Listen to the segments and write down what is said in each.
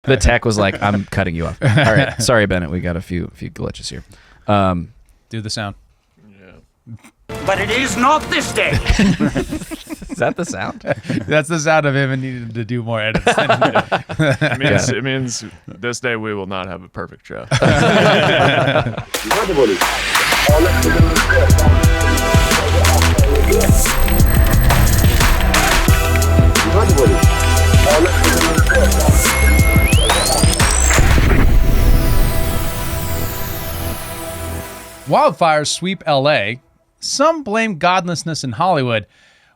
The tech was like, I'm cutting you off. All right. Sorry, Bennett. We got a few glitches here. Do the sound. But it is not this day. Is that the sound? That's the sound of him and needing to do more edits. It means this day we will not have a perfect show. Wildfires sweep L.A. Some blame godlessness in Hollywood,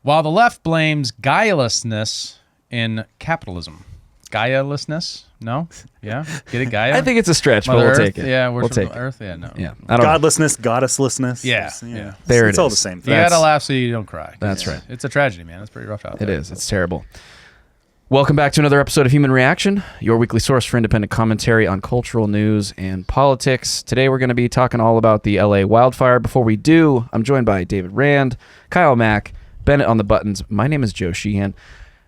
while the left blames guilelessness in capitalism. Guilelessness? No? Yeah? Get it, Gaia? I think it's a stretch, but Mother we'll Earth? take it. Yeah, we'll worship take of it. Earth? Yeah, no. Yeah. I don't know. Godlessness, goddessness. Yeah. There it's it all is. the same You thing. gotta laugh so you don't cry. That's right. It's a tragedy, man. It's pretty rough out there. It is. It's terrible. Welcome back to another episode of Human Reaction, your weekly source for independent commentary on cultural news and politics. Today we're going to be talking all about the LA wildfire. Before we do, I'm joined by David Rand, Kyle Mack, Bennett on the buttons. My name is Joe Sheehan.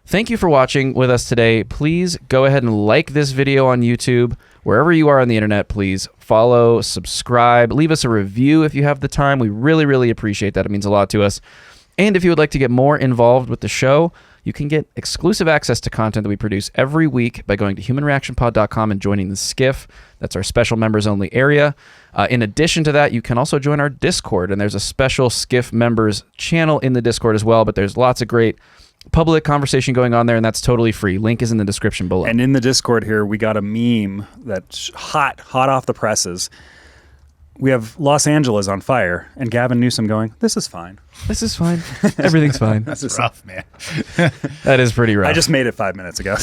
Thank you for watching with us today. Please go ahead and like this video on YouTube. Wherever you are on the internet, please follow, subscribe, leave us a review if you have the time. We really, really appreciate that. It means a lot to us. And if you would like to get more involved with the show, you can get exclusive access to content that we produce every week by going to humanreactionpod.com and joining the Skiff. That's our special members only area. In addition to that, you can also join our Discord, and there's a special Skiff members channel in the Discord as well, but there's lots of great public conversation going on there, and that's totally free. Link is in the description below. And in the Discord here, we got a meme that's hot off the presses. We have Los Angeles on fire, and Gavin Newsom going, "This is fine. This is fine. Everything's fine." That's rough, man. That is pretty rough. I just made it 5 minutes ago.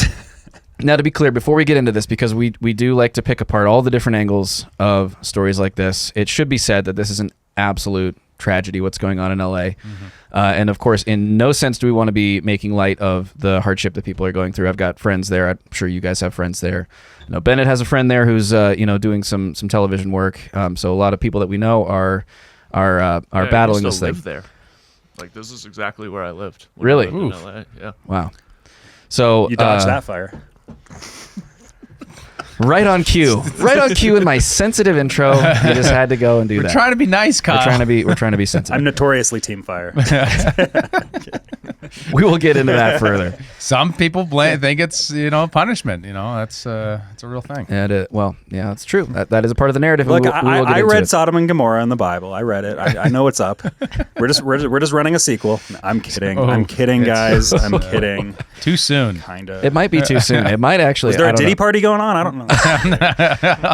Now, to be clear, before we get into this, because we do like to pick apart all the different angles of stories like this, it should be said that this is an absolute tragedy, what's going on in LA. Mm-hmm. And of course, in no sense do we want to be making light of the hardship that people are going through. I've got friends there. I'm sure you guys have friends there. You know, Bennett has a friend there who's doing some television work. So a lot of people that we know are battling this thing. Live there. Like, this is exactly where I lived. Really? I lived in LA. Yeah. Wow. So You dodged that fire. Right on cue. Right on cue in my sensitive intro. You just had to go and do that. We're trying to be nice, Kyle. We're trying to be sensitive. I'm notoriously team fire. We will get into that further. Some people think it's punishment. That's it's a real thing. Well, yeah, that's true. That is a part of the narrative. Look, we will get I into read it. Sodom and Gomorrah in the Bible. I read it. I know it's up. We're just running a sequel. I'm kidding. I'm kidding, guys. I'm kidding. Too soon. Kinda. It might be too soon. It might actually. Is there I a don't Diddy know. party going on? I don't know.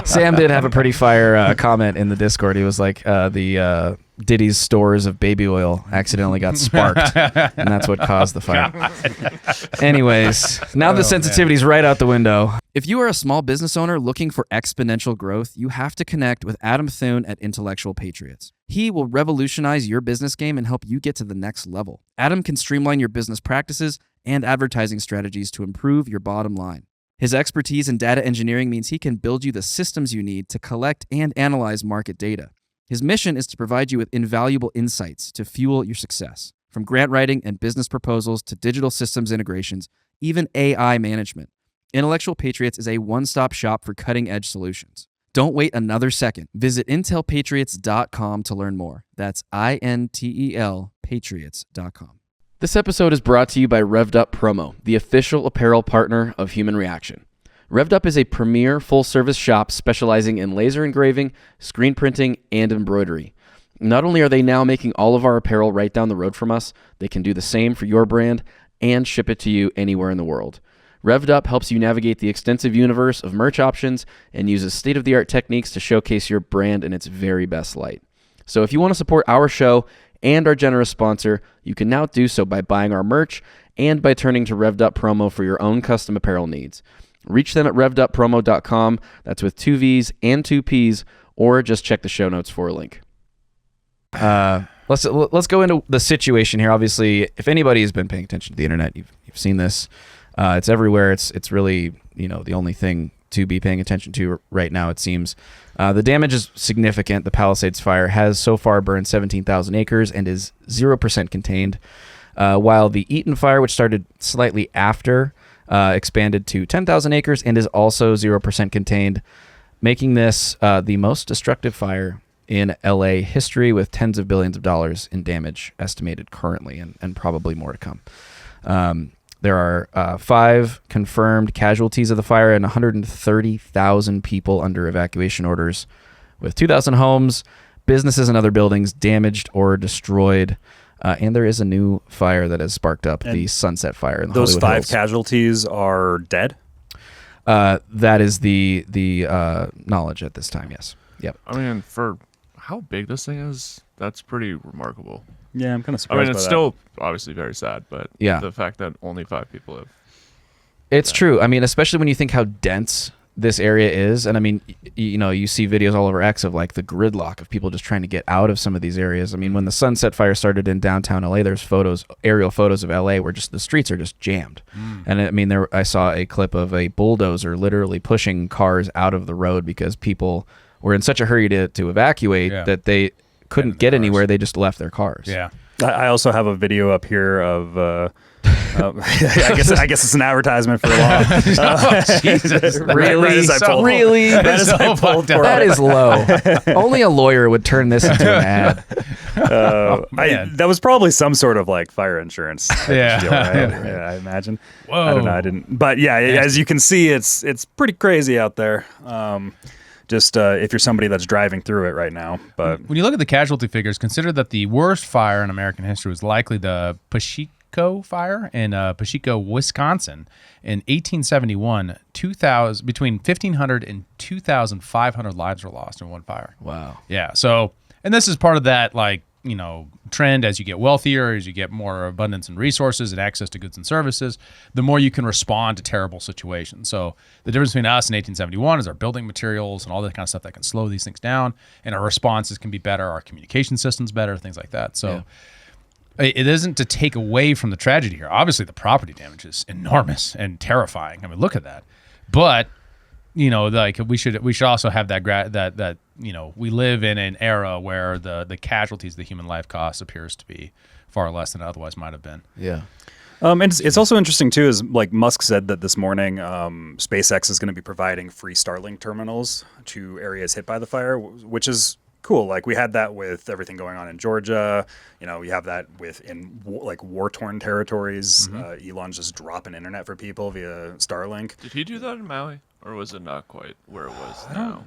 Sam did have a pretty fire comment in the Discord. He was like, the Diddy's stores of baby oil accidentally got sparked, and that's what caused the fire. Anyways, now the sensitivity's right out the window. If you are a small business owner looking for exponential growth, you have to connect with Adam Thune at Intellectual Patriots. He will revolutionize your business game and help you get to the next level. Adam can streamline your business practices and advertising strategies to improve your bottom line. His expertise in data engineering means he can build you the systems you need to collect and analyze market data. His mission is to provide you with invaluable insights to fuel your success. From grant writing and business proposals to digital systems integrations, even AI management, Intellectual Patriots is a one-stop shop for cutting-edge solutions. Don't wait another second. Visit intelpatriots.com to learn more. That's INTEL patriots.com. This episode is brought to you by Revved Up Promo, the official apparel partner of Human Reaction. Revved Up is a premier full-service shop specializing in laser engraving, screen printing, and embroidery. Not only are they now making all of our apparel right down the road from us, they can do the same for your brand and ship it to you anywhere in the world. Revved Up helps you navigate the extensive universe of merch options and uses state-of-the-art techniques to showcase your brand in its very best light. So if you want to support our show and our generous sponsor, you can now do so by buying our merch and by turning to Revved Up Promo for your own custom apparel needs. Reach them at revveduppromo.com. That's with 2 V's and 2 P's, or just check the show notes for a link. Let's go into the situation here. Obviously, if anybody has been paying attention to the internet, you've seen this. It's everywhere. It's really the only thing to be paying attention to right now, it seems. The damage is significant. The Palisades fire has so far burned 17,000 acres and is 0% contained, while the Eaton fire, which started slightly after expanded to 10,000 acres and is also 0% contained, making this the most destructive fire in LA history, with tens of billions of dollars in damage estimated currently, and probably more to come. There are 5 confirmed casualties of the fire and 130,000 people under evacuation orders, with 2,000 homes, businesses, and other buildings damaged or destroyed. And there is a new fire that has sparked up, the Sunset Fire in the Those Hollywood 5 Hills. casualties are dead? That is the knowledge at this time, yes. Yep. I mean, for how big this thing is, that's pretty remarkable. Yeah, I'm kind of I surprised mean, by it's that. still obviously very sad, but Yeah. the fact that only 5 people have. It's true. I mean, especially when you think how dense this area is. And I mean, you see videos all over X of like the gridlock of people just trying to get out of some of these areas. I mean, when the Sunset Fire started in downtown LA, there's aerial photos of LA where just the streets are just jammed. And I mean, I saw a clip of a bulldozer literally pushing cars out of the road because people were in such a hurry to evacuate that they couldn't get anywhere. They just left their cars. Yeah. I also have a video up here of. I guess it's an advertisement for law. Jesus. Really? Really? That is low. Only a lawyer would turn this into an ad. That was probably some sort of like fire insurance. Yeah. Deal, right? Yeah, I imagine. Whoa. I don't know. I didn't. But yeah, as you can see, it's pretty crazy out there. Just if you're somebody that's driving through it right now. But when you look at the casualty figures, consider that the worst fire in American history was likely the Pacheco fire in Pacheco, Wisconsin in 1871. Between 1,500 and 2,500 lives were lost in one fire. Wow. Yeah. So, and this is part of that, like, trend as you get wealthier, as you get more abundance and resources and access to goods and services, the more you can respond to terrible situations. So the difference between us in 1871 is our building materials and all that kind of stuff that can slow these things down, and our responses can be better, our communication systems better, things like that. So it isn't to take away from the tragedy here. Obviously, the property damage is enormous and terrifying. I mean, look at that. But like we should also have that we live in an era where the casualties, the human life cost appears to be far less than it otherwise might have been. Yeah. And it's also interesting too, is like Musk said that this morning, SpaceX is going to be providing free Starlink terminals to areas hit by the fire, which is cool. Like we had that with everything going on in Georgia. We have that in war-torn territories. Elon's just dropping internet for people via Starlink. Did he do that in Maui, or was it not quite where it was now?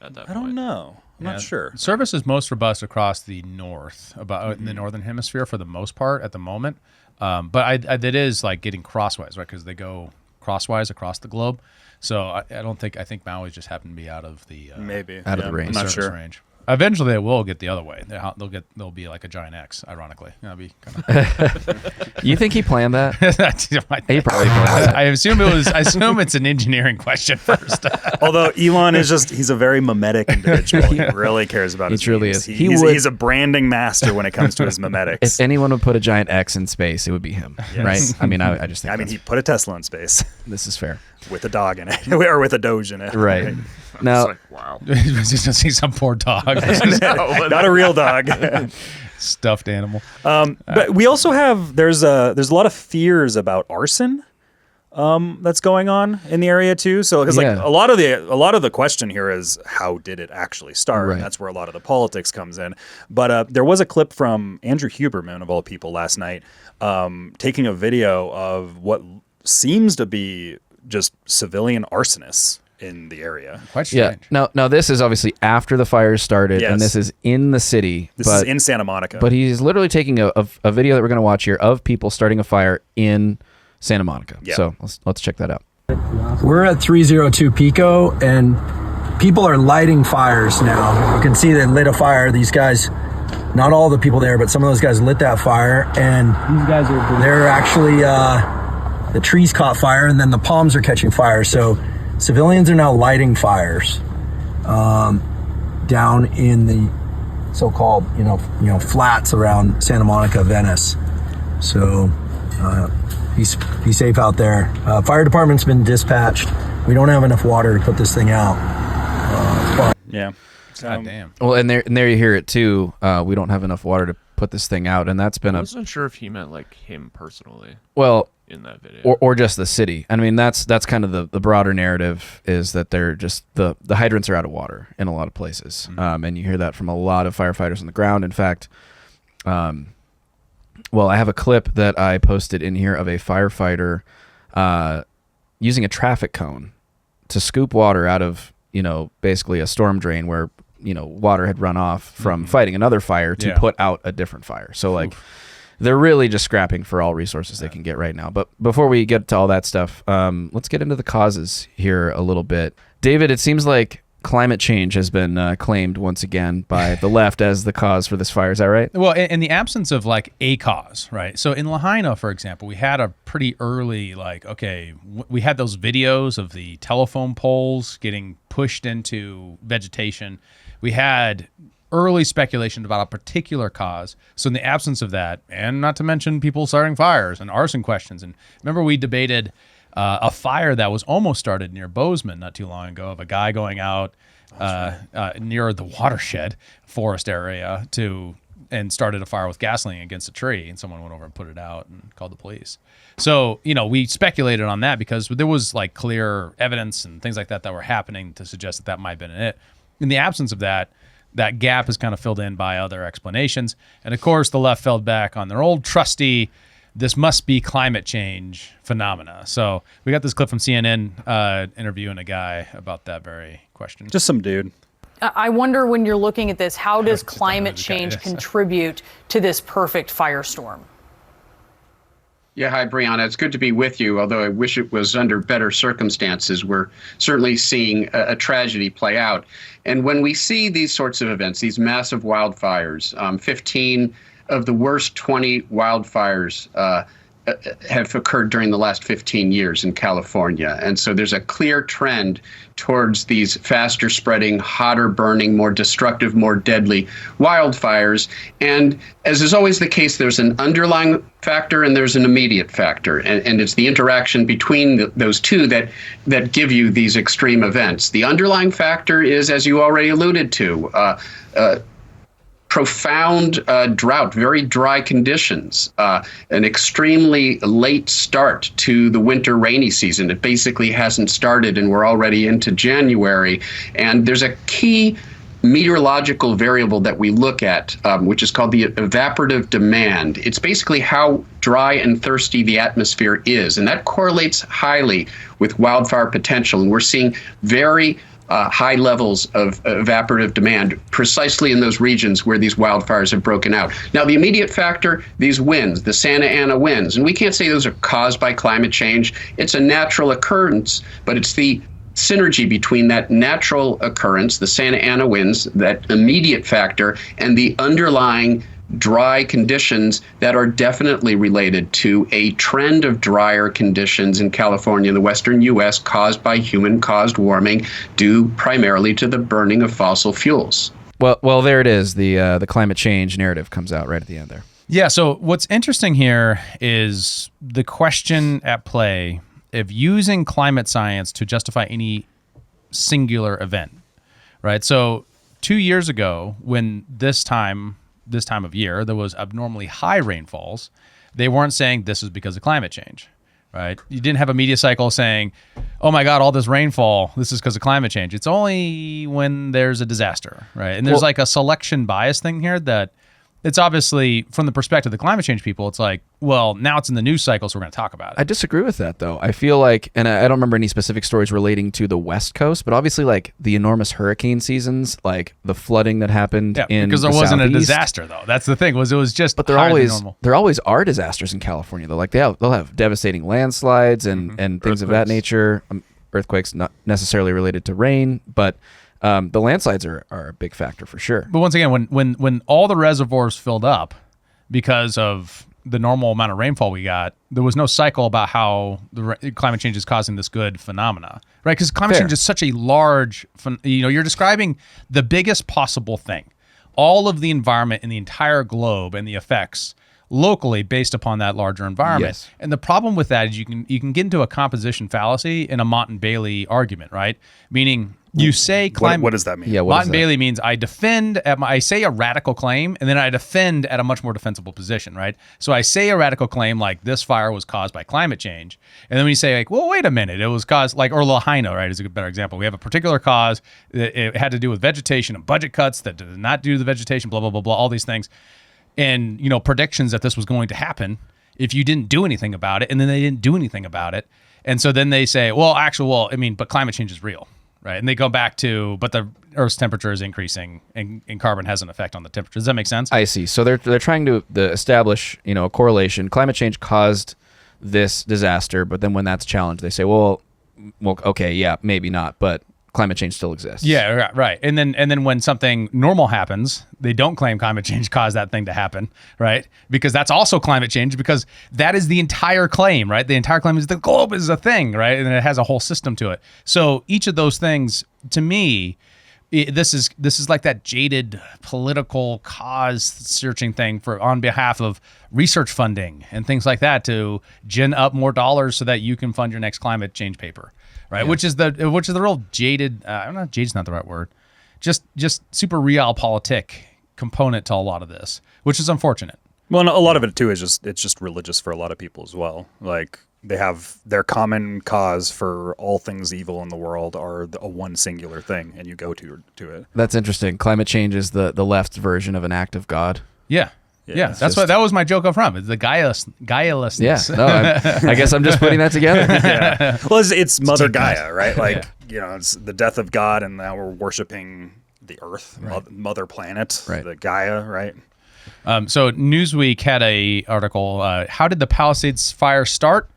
At that I don't know. I'm not sure. Service is most robust across the north, in the northern hemisphere for the most part at the moment. But it is like getting crosswise, right? Because they go crosswise across the globe. So I think Maui just happened to be out of the maybe out of the range. I'm not service sure. range. Eventually, they will get the other way. They'll be like a giant X, ironically. That'll be kind of. You think he planned that? He probably planned that. I assume it's an engineering question first. Although Elon he's a very mimetic individual. He really cares about his truly memes. is. He's a branding master when it comes to his mimetics. If anyone would put a giant X in space, it would be him, right? I mean, I just think he put a Tesla in space this is fair. with a dog in it, or with a Doge in it. Right. It's Now, like, wow. Just see some poor dog, Not a real dog. stuffed animal. But we also have there's a lot of fears about arson that's going on in the area too. So because like a lot of the question here is how did it actually start? Right. And that's where a lot of the politics comes in. But there was a clip from Andrew Huberman of all people last night taking a video of what seems to be just civilian arsonists in the area. Quite strange. Now this is obviously after the fires started, and this is in the city. This is in Santa Monica. But he's literally taking a video that we're going to watch here of people starting a fire in Santa Monica. Yeah. So let's check that out. We're at 302 Pico, and people are lighting fires now. You can see they lit a fire. These guys, not all the people there, but some of those guys lit that fire, and they're actually the trees caught fire, and then the palms are catching fire. So civilians are now lighting fires down in the so-called flats around Santa Monica, Venice. So be safe out there. Fire department's been dispatched. We don't have enough water to put this thing out. Yeah. God damn. Well, and there you hear it too. We don't have enough water to put this thing out, and that's been I wasn't sure if he meant like him personally. well. in that video. Or just the city. I mean, that's kind of the broader narrative, is that they're just the hydrants are out of water in a lot of places. And you hear that from a lot of firefighters on the ground. In fact, well, I have a clip that I posted in here of a firefighter using a traffic cone to scoop water out of, basically a storm drain where, water had run off from fighting another fire to put out a different fire. So like they're really just scrapping for all resources they can get right now. But before we get to all that stuff, let's get into the causes here a little bit. David, it seems like climate change has been claimed once again by the left as the cause for this fire. Is that right? Well, in the absence of like a cause, right? So in Lahaina, for example, we had a pretty early, we had those videos of the telephone poles getting pushed into vegetation. We had early speculation about a particular cause. So in the absence of that, and not to mention people starting fires and arson questions. And remember, we debated a fire that was almost started near Bozeman not too long ago, of a guy going out near the watershed forest area and started a fire with gasoline against a tree, and someone went over and put it out and called the police. So, we speculated on that because there was like clear evidence and things like that were happening to suggest that might have been it. In the absence of that, that gap is kind of filled in by other explanations. And of course, the left fell back on their old trusty, this must be climate change phenomena. So we got this clip from CNN interviewing a guy about that very question. Just some dude. I wonder, when you're looking at this, how does climate change contribute to this perfect firestorm? Yeah, hi, Brianna. It's good to be with you, although I wish it was under better circumstances. We're certainly seeing a tragedy play out. And when we see these sorts of events, these massive wildfires, 15 of the worst 20 wildfires have occurred during the last 15 years in California. And so there's a clear trend towards these faster spreading, hotter burning, more destructive, more deadly wildfires. And as is always the case, there's an underlying factor and there's an immediate factor. And it's the interaction between those two that give you these extreme events. The underlying factor is, as you already alluded to, profound drought, very dry conditions, an extremely late start to the winter rainy season. It basically hasn't started and we're already into January. And there's a key meteorological variable that we look at, which is called the evaporative demand. It's basically how dry and thirsty the atmosphere is. And that correlates highly with wildfire potential. And we're seeing very high levels of evaporative demand precisely in those regions where these wildfires have broken out. Now, the immediate factor, these winds, the Santa Ana winds, and we can't say those are caused by climate change. It's a natural occurrence, but it's the synergy between that natural occurrence, the Santa Ana winds, that immediate factor, and the underlying dry conditions that are definitely related to a trend of drier conditions in California and the western U.S. caused by human-caused warming, due primarily to the burning of fossil fuels. Well, there it is. The climate change narrative comes out right at the end there. Yeah, so what's interesting here is the question at play of using climate science to justify any singular event, right? So 2 years ago, when this time of year, there was abnormally high rainfalls, they weren't saying this is because of climate change, right? You didn't have a media cycle saying, oh my God, all this rainfall, this is because of climate change. It's only when there's a disaster, right? And there's like a selection bias thing here that it's obviously, from the perspective of the climate change people, it's like, well, now it's in the news cycle, so we're going to talk about it. I disagree with that, though. I feel like, and I don't remember any specific stories relating to the West Coast, but obviously, like, the enormous hurricane seasons, like the flooding that happened in because there the wasn't Southeast. a disaster, though. That's the thing, it was just But higher than normal. there always are disasters in California, though. Like, they'll have devastating landslides and things of that nature. Earthquakes not necessarily related to rain, but the landslides are a big factor for sure. But once again, when all the reservoirs filled up because of the normal amount of rainfall we got, there was no cycle about how the climate change is causing this good phenomena, right? Because climate change is such a large, you're describing the biggest possible thing, all of the environment in the entire globe and the effects locally based upon that larger environment. Yes. And the problem with that is you can get into a composition fallacy in a Mott and Bailey argument, right? Meaning You say climate. What does that mean? Yeah, what Mott is and that? Bailey means I say a radical claim, and then I defend at a much more defensible position, right? So I say a radical claim like this fire was caused by climate change, and then when you say like, well, wait a minute, it was caused like, or Lahaina, right, is a better example. We have a particular cause. It had to do with vegetation and budget cuts that did not do the vegetation, blah, blah, blah, blah, all these things. And, predictions that this was going to happen if you didn't do anything about it, and then they didn't do anything about it. And so then they say, but climate change is real. Right. And they go back to, but the Earth's temperature is increasing and carbon has an effect on the temperature. Does that make sense? I see. So they're trying to establish, a correlation. Climate change caused this disaster, but then when that's challenged, they say, well, okay, yeah, maybe not, but climate change still exists. Yeah, right. And then when something normal happens, they don't claim climate change caused that thing to happen, right? Because that's also climate change, because that is the entire claim, right? The entire claim is the globe is a thing, right? And it has a whole system to it. So each of those things, to me, this is like that jaded political cause searching thing on behalf of research funding and things like that to gin up more dollars so that you can fund your next climate change paper. Right, yeah. which is the real jaded. I don't know. Jaded's not the right word. Just super realpolitik component to a lot of this, which is unfortunate. Well, and a lot of it too is it's just religious for a lot of people as well. Like they have their common cause for all things evil in the world are a one singular thing, and you go to it. That's interesting. Climate change is the left's version of an act of God. Yeah. Yeah, that's what that was my joke up front. It's the guilelessness. Yeah, no, I guess I'm just putting that together. Yeah. Well, it's Mother Gaia, right? Like, it's the death of God, and now we're worshiping the Earth, right. Mother Planet, right. The Gaia, right? So Newsweek had a article. How did the Palisades fire start?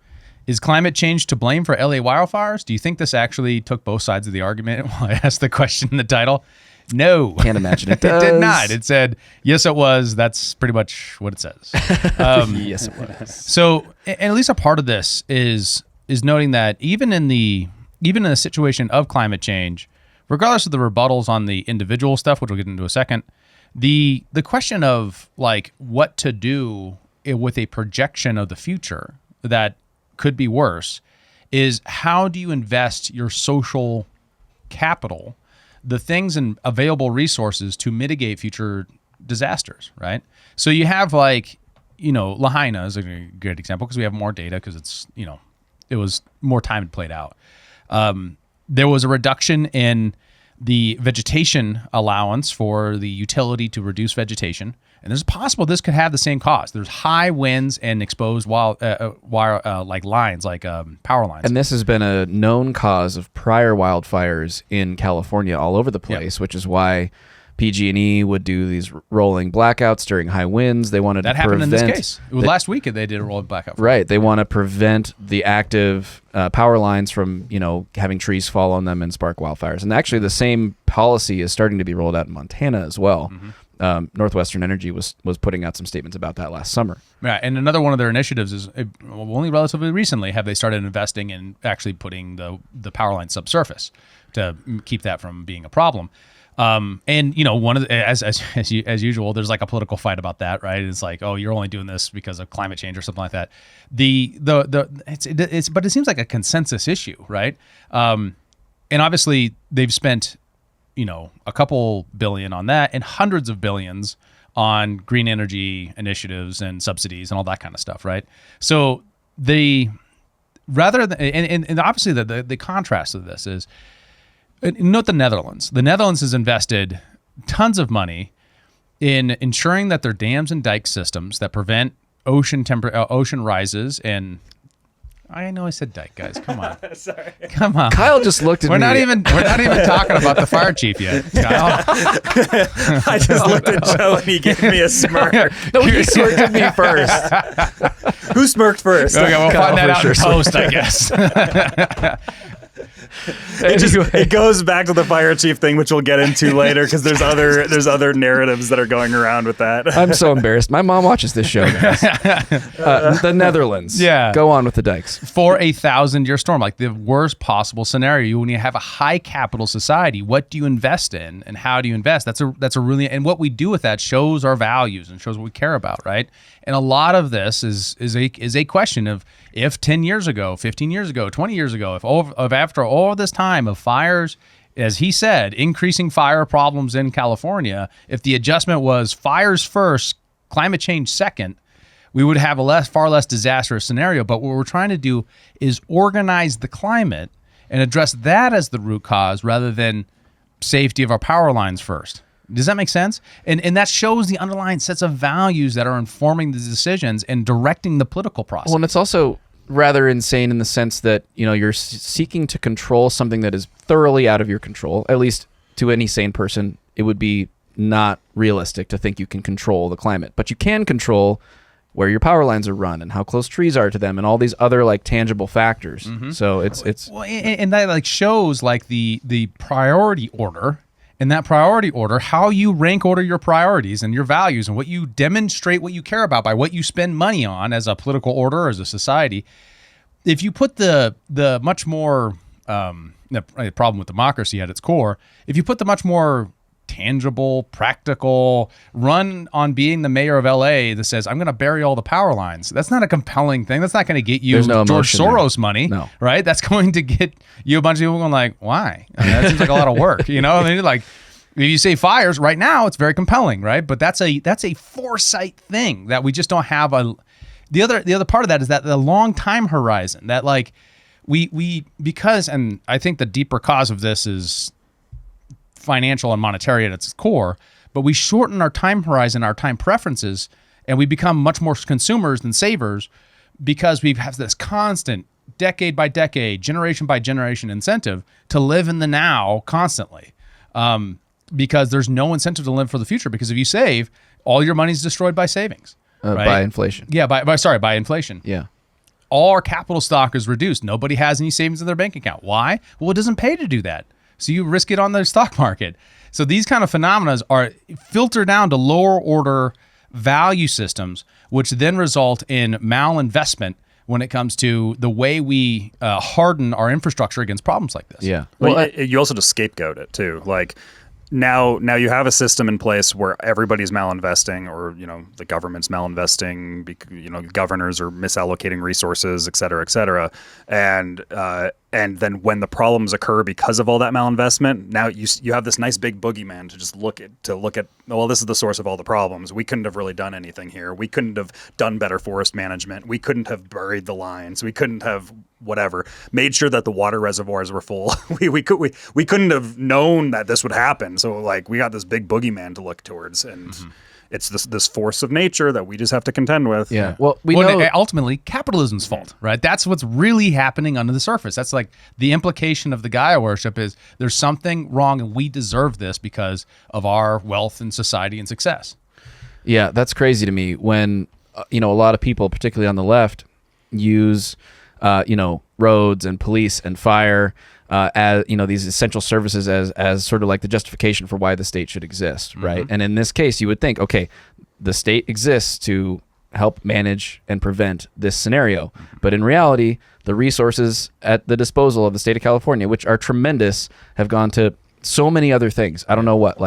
Is climate change to blame for LA wildfires? Do you think this actually took both sides of the argument? Well, I asked the question in the title. No. Can't imagine it does. It did not. It said, yes, it was. That's pretty much what it says. Yes, it was. So, and at least a part of this is noting that even in the situation of climate change, regardless of the rebuttals on the individual stuff, which we'll get into in a second, the question of like what to do with a projection of the future that could be worse is how do you invest your social capital, the things and available resources to mitigate future disasters, right? So you have Lahaina is a good example because we have more data because it's, it was more time had played out. There was a reduction in the vegetation allowance for the utility to reduce vegetation. And there's possible this could have the same cause. There's high winds and exposed wire lines, power lines. And this has been a known cause of prior wildfires in California all over the place, which is why PG&E would do these rolling blackouts during high winds. They wanted that to prevent... happened in this case. It was last week they did a rolling blackout. Right. They want to prevent the active power lines from, having trees fall on them and spark wildfires. And actually the same policy is starting to be rolled out in Montana as well. Mm-hmm. Northwestern Energy was putting out some statements about that last summer. Yeah, and another one of their initiatives is only relatively recently have they started investing in actually putting the power line subsurface to keep that from being a problem. And one of the, as usual, there's like a political fight about that, right? It's like, oh, you're only doing this because of climate change or something like that. But it seems like a consensus issue, right? And obviously they've spent a couple billion on that and hundreds of billions on green energy initiatives and subsidies and all that kind of stuff, right? So rather than, and obviously the contrast of this is, note the Netherlands. The Netherlands has invested tons of money in ensuring that their dams and dike systems that prevent ocean rises and I know I said dike, guys. Come on. Sorry. Come on. Kyle just looked at me. We're not even talking about the fire chief yet, Kyle. I just looked at Joe and he gave me a smirk. No, he smirked at me first. Who smirked first? Okay, we'll Kyle find that out in sure post, I guess. It goes back to the fire chief thing, which we'll get into later, because there's other narratives that are going around with that. I'm so embarrassed. My mom watches this show, guys. The Netherlands. Yeah. Go on with the dikes. For a 1,000-year storm, like the worst possible scenario, when you have a high capital society, what do you invest in and how do you invest? That's a really, and what we do with that shows our values and shows what we care about, right? And a lot of this is a question of if 10 years ago, 15 years ago, 20 years ago, if after all this time of fires as he said, increasing fire problems in California. If the adjustment was fires first, climate change second, we would have a far less disastrous scenario. But what we're trying to do is organize the climate and address that as the root cause rather than safety of our power lines first. Does that make sense? And that shows the underlying sets of values that are informing the decisions and directing the political process. Well, and it's also rather insane in the sense that, you know, you're seeking to control something that is thoroughly out of your control. At least to any sane person, it would be not realistic to think you can control the climate. But you can control where your power lines are run and how close trees are to them and all these other like tangible factors. So it's well, and that like shows like the priority order. In that priority order, how you rank order your priorities and your values and what you demonstrate what you care about by what you spend money on as a political order or as a society. If you put the much more the problem with democracy at its core, if you put the much more tangible, practical, run on being the mayor of LA that says, I'm going to bury all the power lines. That's not a compelling thing. That's not going to get you no George Soros there. money, No. right? That's going to get you a bunch of people going like, why? I mean, that seems like a lot of work, you know? I mean, like, if you say fires right now, it's very compelling, right? But that's a foresight thing that we just don't have. The other part of that is that the long time horizon that like we because, and I think the deeper cause of this is financial and monetary at its core, but we shorten our time horizon, our time preferences, and we become much more consumers than savers because we have this constant decade by decade, generation by generation incentive to live in the now constantly. Because there's no incentive to live for the future, because if you save, all your money's destroyed by savings. Right? by inflation. Yeah, by inflation. Yeah. All our capital stock is reduced. Nobody has any savings in their bank account. Why? Well, it doesn't pay to do that. So you risk it on the stock market. So these kind of phenomena are filtered down to lower order value systems, which then result in malinvestment when it comes to the way we harden our infrastructure against problems like this. Yeah. Well, you also just scapegoat it too. Like now you have a system in place where everybody's malinvesting, or the government's malinvesting, governors are misallocating resources, et cetera, and then when the problems occur because of all that malinvestment, now you have this nice big boogeyman to just look at. Well, this is the source of all the problems. We couldn't have really done anything here. We couldn't have done better forest management. We couldn't have buried the lines. We couldn't have made sure that the water reservoirs were full. we couldn't have known that this would happen. So like we got this big boogeyman to look towards, and it's this force of nature that we just have to contend with. Yeah. Well, we know ultimately capitalism's fault, right? That's what's really happening under the surface. That's like the implication of the Gaia worship is there's something wrong and we deserve this because of our wealth and society and success. Yeah, that's crazy to me when a lot of people, particularly on the left, use roads and police and fire as these essential services as sort of like the justification for why the state should exist, right? And in this case, you would think, okay, the state exists to help manage and prevent this scenario, but in reality, the resources at the disposal of the state of California, which are tremendous, have gone to so many other things. I don't know what,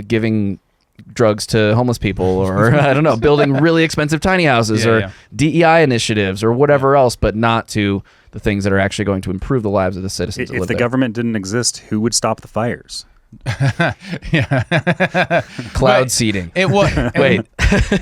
giving drugs to homeless people, or I don't know, building really expensive tiny houses, or DEI initiatives, or whatever else, but not to the things that are actually going to improve the lives of the citizens. If the government didn't exist, who would stop the fires? Cloud seeding. It would. Wait.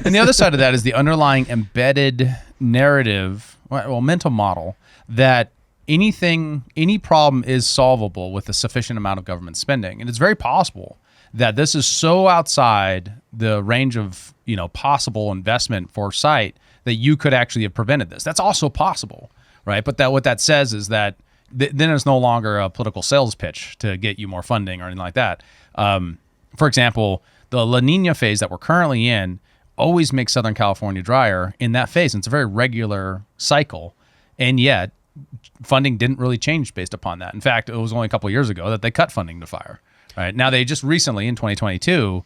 And the other side of that is the underlying embedded narrative, mental model that any problem is solvable with a sufficient amount of government spending, and it's very possible that this is so outside the range of possible investment foresight that you could actually have prevented this. That's also possible, right? But what that says is that then it's no longer a political sales pitch to get you more funding or anything like that. For example, the La Nina phase that we're currently in always makes Southern California drier in that phase. And it's a very regular cycle, and yet funding didn't really change based upon that. In fact, it was only a couple of years ago that they cut funding to fire. Right now, they just recently in 2022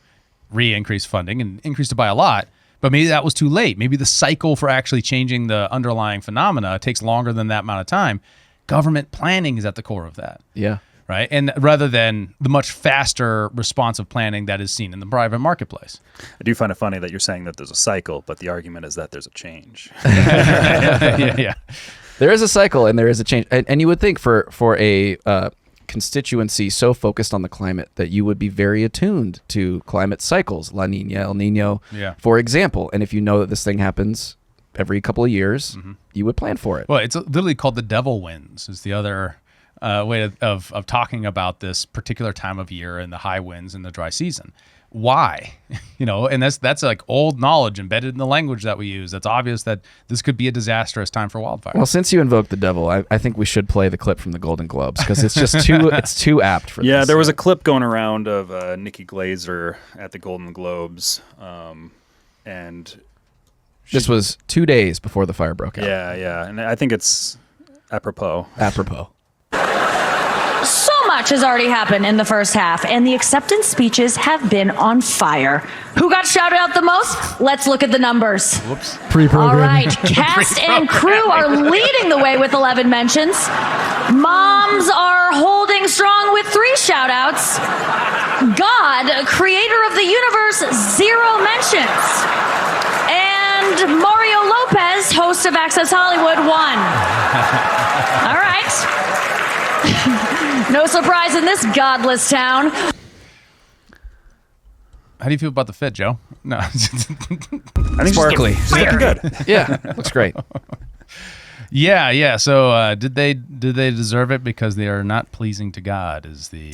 re-increased funding and increased it by a lot, but maybe that was too late. Maybe the cycle for actually changing the underlying phenomena takes longer than that amount of time. Government planning is at the core of that. Yeah. Right. And rather than the much faster responsive planning that is seen in the private marketplace. I do find it funny that you're saying that there's a cycle, but the argument is that there's a change. Yeah. There is a cycle and there is a change. And you would think for a constituency so focused on the climate that you would be very attuned to climate cycles, La Nina, El Nino, for example. And if you know that this thing happens every couple of years, you would plan for it. Well, it's literally called the devil winds is the other way of talking about this particular time of year and the high winds and the dry season. Why? And that's like old knowledge embedded in the language that we use. That's obvious that this could be a disastrous time for wildfire. Well, since you invoked the devil, I think we should play the clip from the Golden Globes because it's just too apt for this. Yeah, there was a clip going around of Nikki Glaser at the Golden Globes, and this was 2 days before the fire broke out. Yeah, and I think it's apropos. So much has already happened in the first half, and the acceptance speeches have been on fire. Who got shouted out the most? Let's look at the numbers. Whoops. All right, cast and crew are leading the way with 11 mentions. Moms are holding strong with 3 shout-outs. God, creator of the universe, 0 mentions. And Mario Lopez, host of Access Hollywood, 1. All right. No surprise in this godless town. How do you feel about the fit, Joe? No. I think Sparkly. She's looking good. Yeah, looks great. Yeah. So did they deserve it because they are not pleasing to God? Is the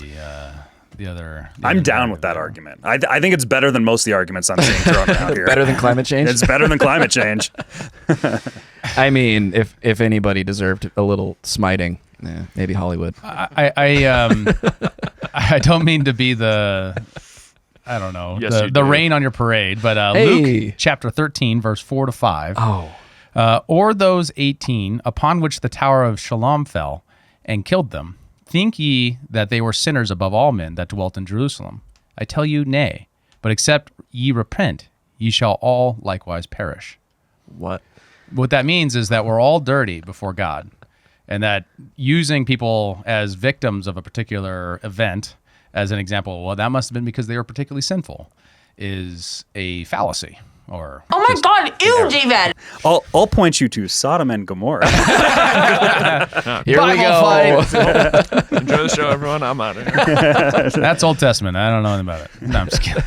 other? I'm down with that argument. I think it's better than most of the arguments I'm seeing thrown around here. Better than climate change? It's better than climate change. I mean, if anybody deserved a little smiting, maybe Hollywood. I don't mean to be the rain on your parade, but Luke chapter 13, verse 4-5. Or those 18 upon which the tower of Shalom fell and killed them, think ye that they were sinners above all men that dwelt in Jerusalem? I tell you, nay. But except ye repent, ye shall all likewise perish. What that means is that we're all dirty before God, and that using people as victims of a particular event as an example, well, that must have been because they were particularly sinful, is a fallacy. Oh my God, ew, David! I'll point you to Sodom and Gomorrah. Here we go. Enjoy the show, everyone. I'm out of here. That's Old Testament. I don't know anything about it. No, I'm just kidding.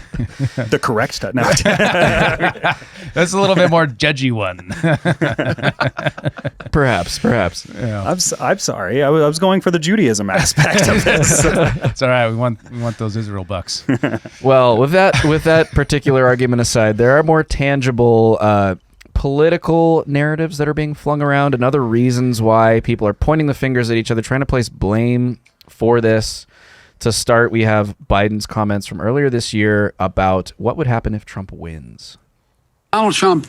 The correct no. That's a little bit more judgy one. Perhaps. Yeah. I'm sorry. I was going for the Judaism aspect of this. It's all right. We want those Israel bucks. Well, with that particular argument aside, there are more tangible political narratives that are being flung around and other reasons why people are pointing the fingers at each other, trying to place blame for this. To start, we have Biden's comments from earlier this year about what would happen if Trump wins. Donald Trump's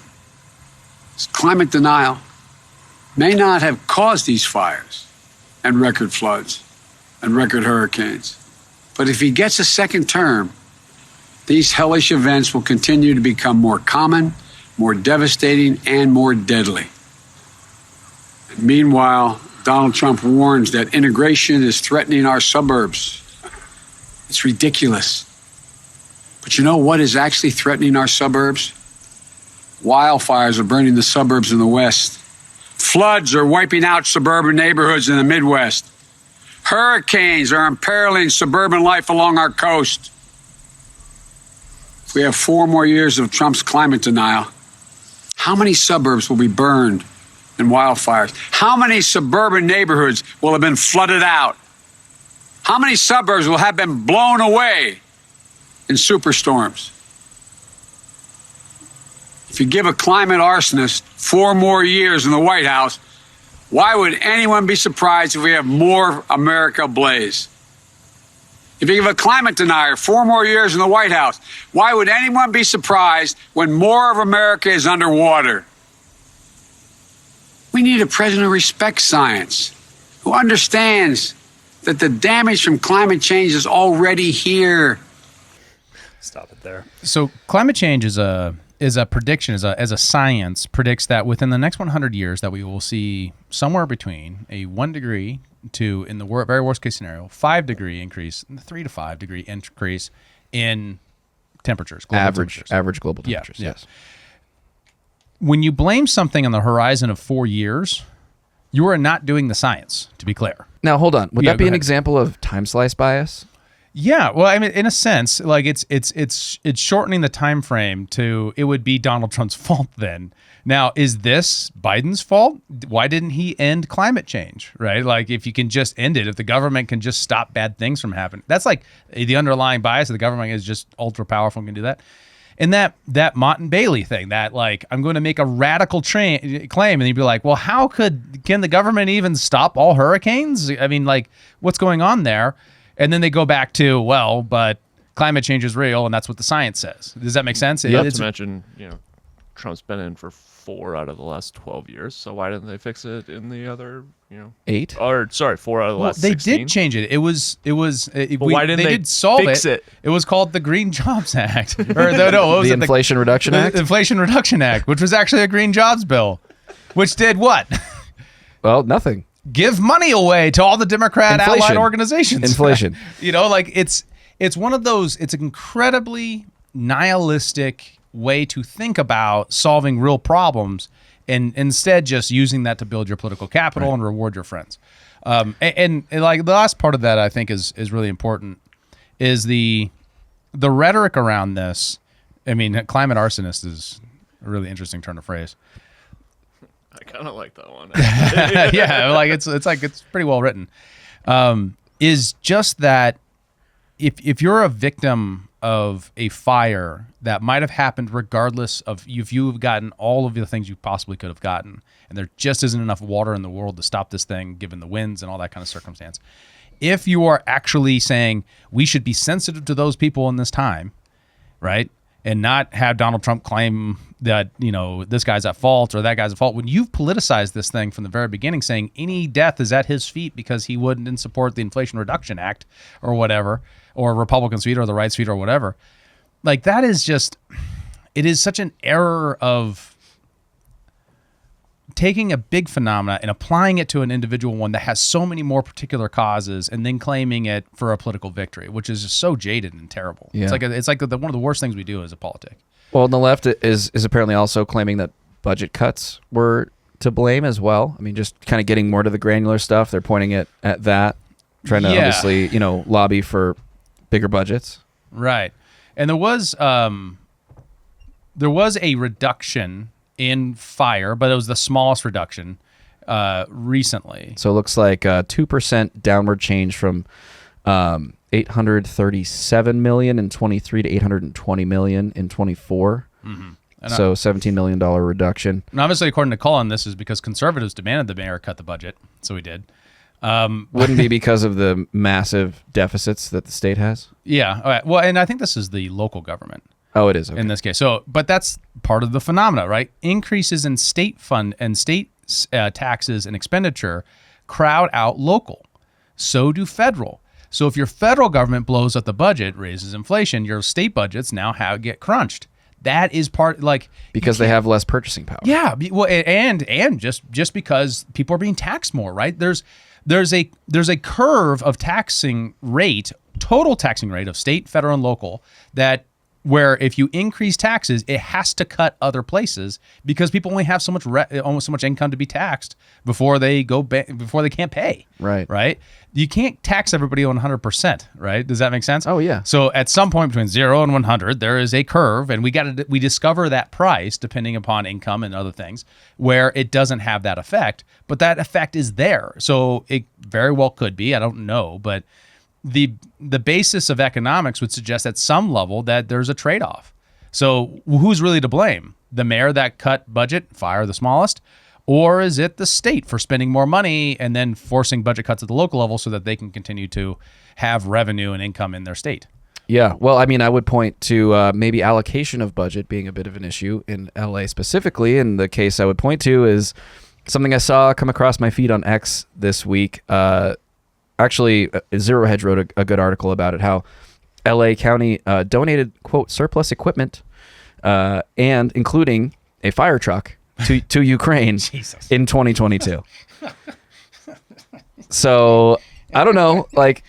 climate denial may not have caused these fires and record floods and record hurricanes, but if he gets a second term, these hellish events will continue to become more common, more devastating, and more deadly. And meanwhile, Donald Trump warns that integration is threatening our suburbs. It's ridiculous. But you know what is actually threatening our suburbs? Wildfires are burning the suburbs in the West. Floods are wiping out suburban neighborhoods in the Midwest. Hurricanes are imperiling suburban life along our coast. If we have 4 more years of Trump's climate denial, how many suburbs will be burned in wildfires? How many suburban neighborhoods will have been flooded out? How many suburbs will have been blown away in superstorms? If you give a climate arsonist 4 more years in the White House, why would anyone be surprised if we have more America ablaze? If you give a climate denier 4 more years in the White House, why would anyone be surprised when more of America is underwater? We need a president who respects science, who understands that the damage from climate change is already here. Stop it there. So climate change is a prediction, as a science predicts that within the next 100 years that we will see somewhere between a 1 degree to, in the very worst case scenario, 5 degree increase, 3 to 5 degree increase in temperatures, average global temperatures. Yes. When you blame something on the horizon of 4 years, You are not doing the science, to be clear. Now, hold on. Would Yeah, that be go an ahead. example of time slice bias? Yeah, well, I mean, in a sense, like it's shortening the time frame to it would be Donald Trump's fault then. Now, is this Biden's fault? Why didn't he end climate change? Right? Like, if you can just end it, if the government can just stop bad things from happening, that's like the underlying bias of the government is just ultra powerful and can do that. And that Mott and Bailey thing, that like I'm going to make a radical claim, and you'd be like, well, can the government even stop all hurricanes? I mean, like, what's going on there? And then they go back to, well, but climate change is real, and that's what the science says. Does that make sense? Not to mention, Trump's been in for 4 out of the last 12 years. So why didn't they fix it in the other, 8? Or sorry, 4 out of the last they 16? did change it. Why didn't they did solve fix it? It was called the Green Jobs Act. Or no, what was The it? Inflation Reduction Act? The Inflation Reduction Act, which was actually a green jobs bill, which did what? Well, nothing. Give money away to all the Democrat Inflation. allied organizations. Inflation. Like it's one of those, it's an incredibly nihilistic way to think about solving real problems, and instead just using that to build your political capital and reward your friends. And like the last part of that I think is really important is the rhetoric around this. I mean, climate arsonist is a really interesting turn of phrase. I kind of like that one. Yeah, like it's pretty well written. Is just that if you're a victim of a fire that might have happened regardless of if you've gotten all of the things you possibly could have gotten, and there just isn't enough water in the world to stop this thing given the winds and all that kind of circumstance. If you are actually saying we should be sensitive to those people in this time, right? And not have Donald Trump claim that, this guy's at fault or that guy's at fault. When you've politicized this thing from the very beginning, saying any death is at his feet because he wouldn't support the Inflation Reduction Act or whatever, or Republicans' feet or the right's feet or whatever, like that is just, it is such an error of taking a big phenomena and applying it to an individual one that has so many more particular causes and then claiming it for a political victory, which is just so jaded and terrible. Yeah. It's like one of the worst things we do as a politic. Well, and the left is apparently also claiming that budget cuts were to blame as well. I mean, just kind of getting more to the granular stuff. They're pointing it at that, trying to obviously, lobby for bigger budgets. Right. And there was a reduction in fire, but it was the smallest reduction recently. So it looks like 2% downward change from 837 million in 23 to 820 million in 24. Mm-hmm. So $17 million reduction. And obviously, according to Cullen, this is because conservatives demanded the mayor cut the budget, so he did. Wouldn't be because of the massive deficits that the state has? Yeah. All right. Well, and I think this is the local government. Oh, it is. Okay. In this case. So, but that's part of the phenomena, right? Increases in state fund and state taxes and expenditure crowd out local. So do federal. So if your federal government blows up the budget, raises inflation, your state budgets now get crunched. That is part, like, because they have less purchasing power. Yeah. Well, and just because people are being taxed more, right? There's a curve of taxing rate, total taxing rate of state, federal, and local, that where if you increase taxes, it has to cut other places because people only have so much income to be taxed before they before they can't pay. Right. You can't tax everybody on 100%. Right. Does that make sense? Oh yeah. So at some point between 0 and 100, there is a curve, and we discover that price depending upon income and other things where it doesn't have that effect, but that effect is there. So it very well could be. I don't know, but the basis of economics would suggest at some level that there's a trade-off. So who's really to blame? The mayor that cut budget, fire the smallest, or is it the state for spending more money and then forcing budget cuts at the local level so that they can continue to have revenue and income in their state? Yeah. Well, I mean, I would point to maybe allocation of budget being a bit of an issue in LA specifically. And the case I would point to is something I saw come across my feed on X this week. Actually, Zero Hedge wrote a good article about it, how LA County donated, quote, surplus equipment and including a fire truck to Ukraine in 2022. So I don't know, like,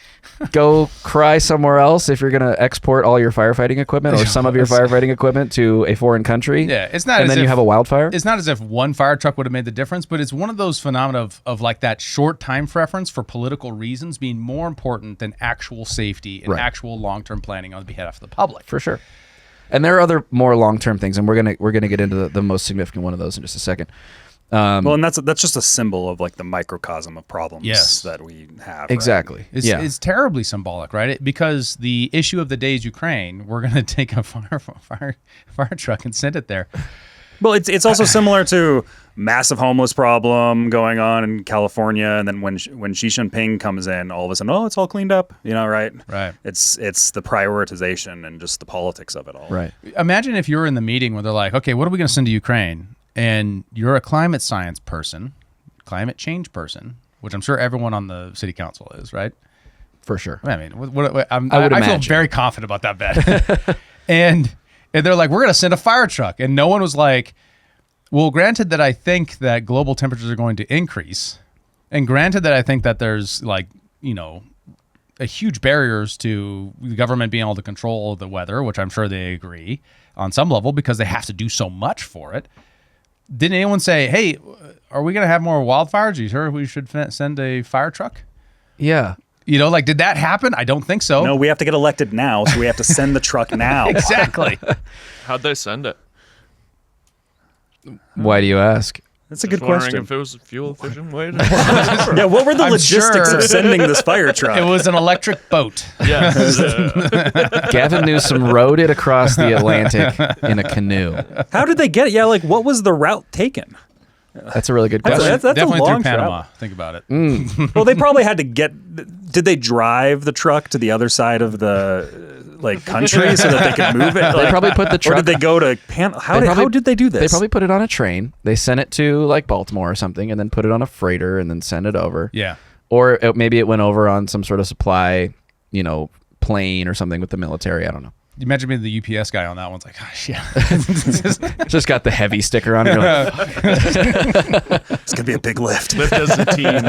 go cry somewhere else if you're going to export all your firefighting equipment or some of your firefighting equipment to a foreign country. Yeah, it's not. And as then if, you have a wildfire. It's not as if one fire truck would have made the difference, but it's one of those phenomena of like that short time preference for political reasons being more important than actual safety and actual long-term planning on behalf of the public. For sure. And there are other more long-term things, and we're gonna get into the most significant one of those in just a second. Well, and that's just a symbol of like the microcosm of problems that we have. Exactly. Right? It's terribly symbolic, right? Because the issue of the day is Ukraine. We're going to take a fire truck and send it there. Well, it's also similar to massive homeless problem going on in California, and then when Xi Jinping comes in, all of a sudden, oh, it's all cleaned up, right? Right. It's the prioritization and just the politics of it all. Right. Imagine if you're in the meeting where they're like, okay, what are we going to send to Ukraine? And you're a climate science person, climate change person, which I'm sure everyone on the city council is, right? For sure. I mean, I feel very confident about that bet. and they're like, we're going to send a fire truck. And no one was like, well, granted that I think that global temperatures are going to increase, and granted that I think that there's like, a huge barriers to the government being able to control the weather, which I'm sure they agree on some level because they have to do so much for it. Didn't anyone say, hey, are we going to have more wildfires? Are you sure we should send a fire truck? Yeah. Did that happen? I don't think so. No, we have to get elected now, so we have to send the truck now. Exactly. How'd they send it? Why do you ask? That's a good Wondering question. if it was a fuel efficient way to. Yeah, what were the I'm logistics sure. of sending this fire truck? It was an electric boat. Yeah. Gavin Newsom rowed it across the Atlantic in a canoe. How did they get it? Yeah, like what was the route taken? That's a really good question. That's Definitely a long through Panama. travel. Think about it. Well, they probably had to get. Did they drive the truck to the other side of the country so that they could move it? They probably put the truck. Or did they go to How did they do this? They probably put it on a train. They sent it to like Baltimore or something, and then put it on a freighter and then send it over. Yeah. Or maybe it went over on some sort of supply, plane or something with the military. I don't know. You imagine being the UPS guy on that one. It's like, gosh, yeah. Just got the heavy sticker on it. You're like, It's gonna be a big lift. Lift as a team.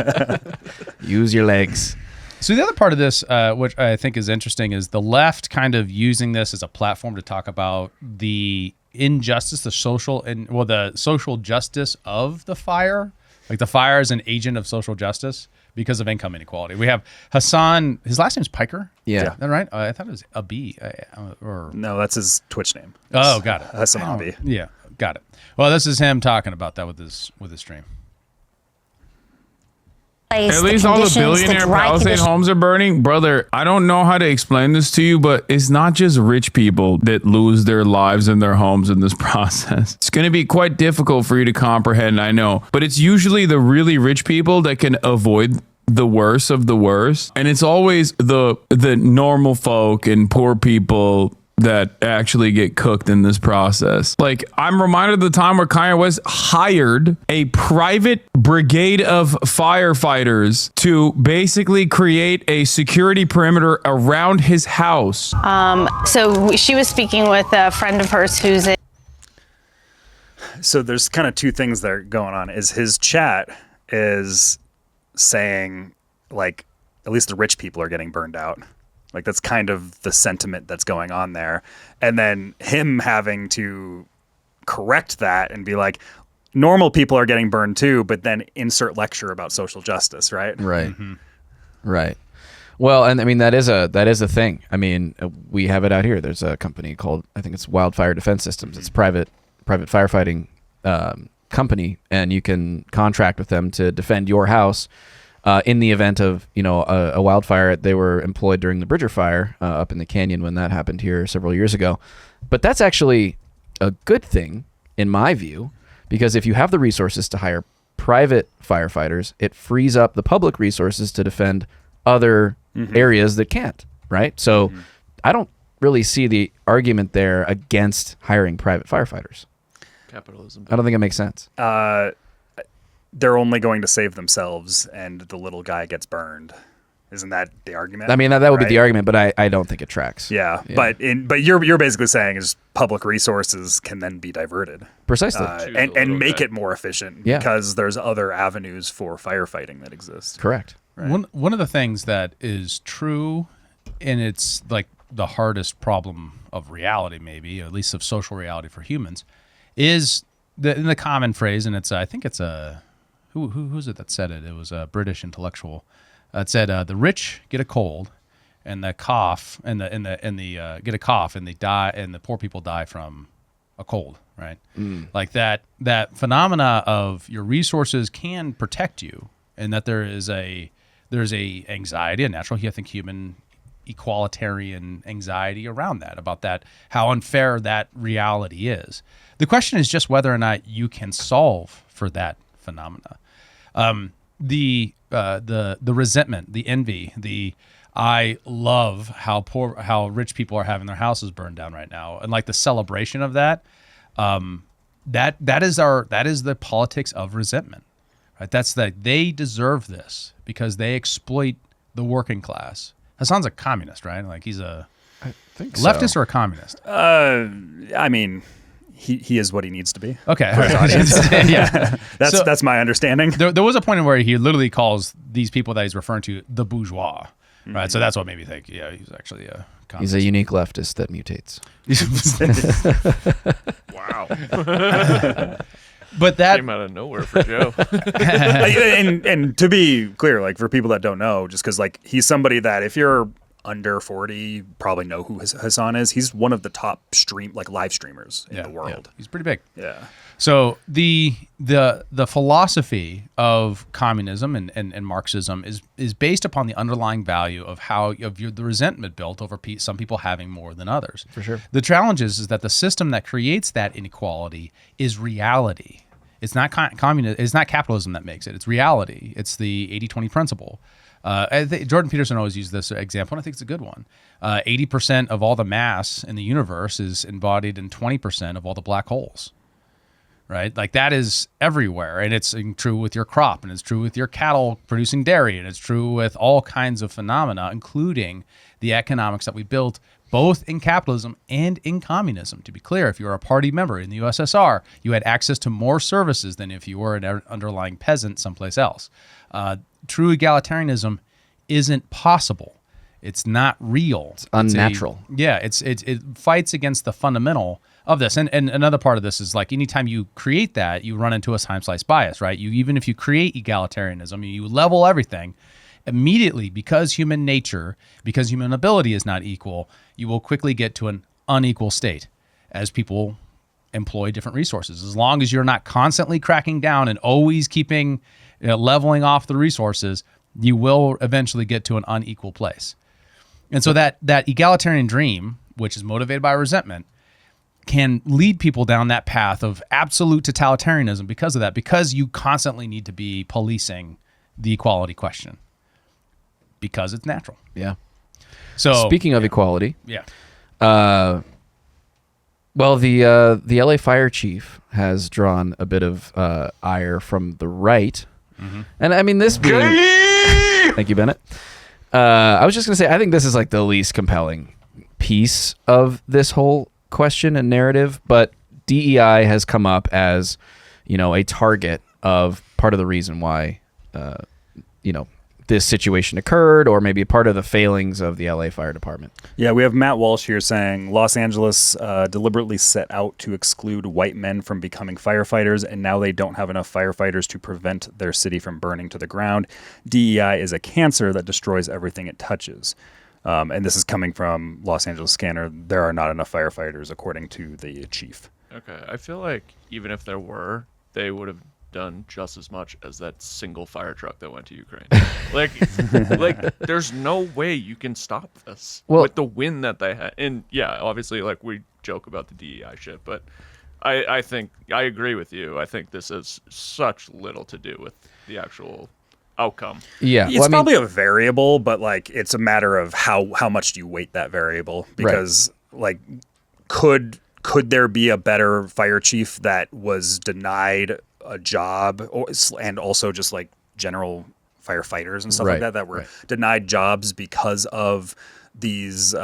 use your legs. So the other part of this, which I think is interesting, is the left kind of using this as a platform to talk about the injustice, the social justice of the fire. Like the fire is an agent of social justice because of income inequality. We have Hassan. His last name's Piker. Yeah. Is that right? I thought it was Abi. No, that's his Twitch name. Oh, got it. Hassan Abi. Yeah, got it. Well, this is him talking about that with his stream. At least all the billionaire Palisade homes are burning. Brother, I don't know how to explain this to you, but it's not just rich people that lose their lives and their homes in this process. It's going to be quite difficult for you to comprehend, I know. But it's usually the really rich people that can avoid the worst of the worst. And it's always the normal folk and poor people that actually get cooked in this process. Like, I'm reminded of the time where Kanye West hired a private brigade of firefighters to basically create a security perimeter around his house. So she was speaking with a friend of hers who's in. So there's kind of two things that are going on. Is his chat is saying, like, at least the rich people are getting burned out. Like, that's kind of the sentiment that's going on there. And then him having to correct that and be like, normal people are getting burned too, but then insert lecture about social justice, right? Right. Mm-hmm. Right. Well, and I mean, that is a thing. I mean, we have it out here. There's a company called, I think it's Wildfire Defense Systems. It's a private firefighting company, and you can contract with them to defend your house in the event of a wildfire. They were employed during the Bridger fire up in the canyon when that happened here several years ago. But that's actually a good thing in my view, because if you have the resources to hire private firefighters, it frees up the public resources to defend other areas that can't, right? So I don't really see the argument there against hiring private firefighters. Capitalism. I don't think it makes sense. They're only going to save themselves, and the little guy gets burned. Isn't that the argument? I mean, that would be the argument, but I don't think it tracks. Yeah. But you're basically saying is public resources can then be diverted precisely, and make it more efficient because there's other avenues for firefighting that exist. Correct. One of the things that is true, and it's like the hardest problem of reality, maybe, or at least of social reality for humans, is the common phrase, and it's I think it's who's it that said it? It was a British intellectual. It said the rich get a cold, and the cough, and the get a cough, and they die, and the poor people die from a cold, right? Like that phenomena of your resources can protect you, and that there's a anxiety, a natural, I think, human equalitarian anxiety around that, about that, how unfair that reality is. The question is just whether or not you can solve for that phenomena. The resentment, the envy, I love how rich people are having their houses burned down right now, and like the celebration of that. That is the politics of resentment, right? That's that they deserve this because they exploit the working class. Hassan's a communist, right? Like he's a leftist or a communist. I mean, he is what he needs to be. Okay, for his audience. yeah, that's my understanding. There was a point where he literally calls these people that he's referring to the bourgeois, right? So that's what made me think, yeah, he's actually a communist. He's a unique leftist that mutates. Wow. But that came out of nowhere for Joe. and to be clear, like for people that don't know, just because like he's somebody that if you're under 40, you probably know who Hassan is. He's one of the top live streamers in the world. Yeah. He's pretty big. Yeah. So the philosophy of communism and Marxism is based upon the underlying value of the resentment built over some people having more than others. For sure. The challenge is that the system that creates that inequality is reality. It's not It's not capitalism that makes it. It's reality. It's the 80-20 principle. Jordan Peterson always used this example, and I think it's a good one. 80% of all the mass in the universe is embodied in 20% of all the black holes. Right? Like that is everywhere. And it's true with your crop, and it's true with your cattle producing dairy, and it's true with all kinds of phenomena, including the economics that we built both in capitalism and in communism. To be clear, if you were a party member in the USSR, you had access to more services than if you were an underlying peasant someplace else. True egalitarianism isn't possible. It's not real. It's unnatural. It fights against the fundamental of this. And another part of this is like anytime you create that, you run into a time slice bias, right? Even if you create egalitarianism, you level everything, immediately, because human ability is not equal, you will quickly get to an unequal state as people employ different resources. As long as you're not constantly cracking down and always keeping leveling off the resources, you will eventually get to an unequal place. And so that egalitarian dream, which is motivated by resentment, can lead people down that path of absolute totalitarianism because of that, because you constantly need to be policing the equality question because it's natural. Yeah. So speaking of equality, yeah. Well, the LA fire chief has drawn a bit of ire from the right, and I mean this being. Thank you, Bennett. I was just gonna say I think this is like the least compelling piece of this whole question and narrative, but DEI has come up as, a target of part of the reason why, this situation occurred, or maybe a part of the failings of the LA Fire Department. Yeah, we have Matt Walsh here saying Los Angeles deliberately set out to exclude white men from becoming firefighters, and now they don't have enough firefighters to prevent their city from burning to the ground. DEI is a cancer that destroys everything it touches. And this is coming from Los Angeles Scanner. There are not enough firefighters, according to the chief. Okay, I feel like even if there were, they would have done just as much as that single fire truck that went to Ukraine. like there's no way you can stop this with the win that they had. And yeah, obviously, like we joke about the DEI shit, but I think I agree with you. I think this has such little to do with the actual outcome. Yeah, it's probably a variable, but like it's a matter of how much do you weight that variable, because like could there be a better fire chief that was denied a job, and also just like general firefighters and stuff like that were denied jobs because of these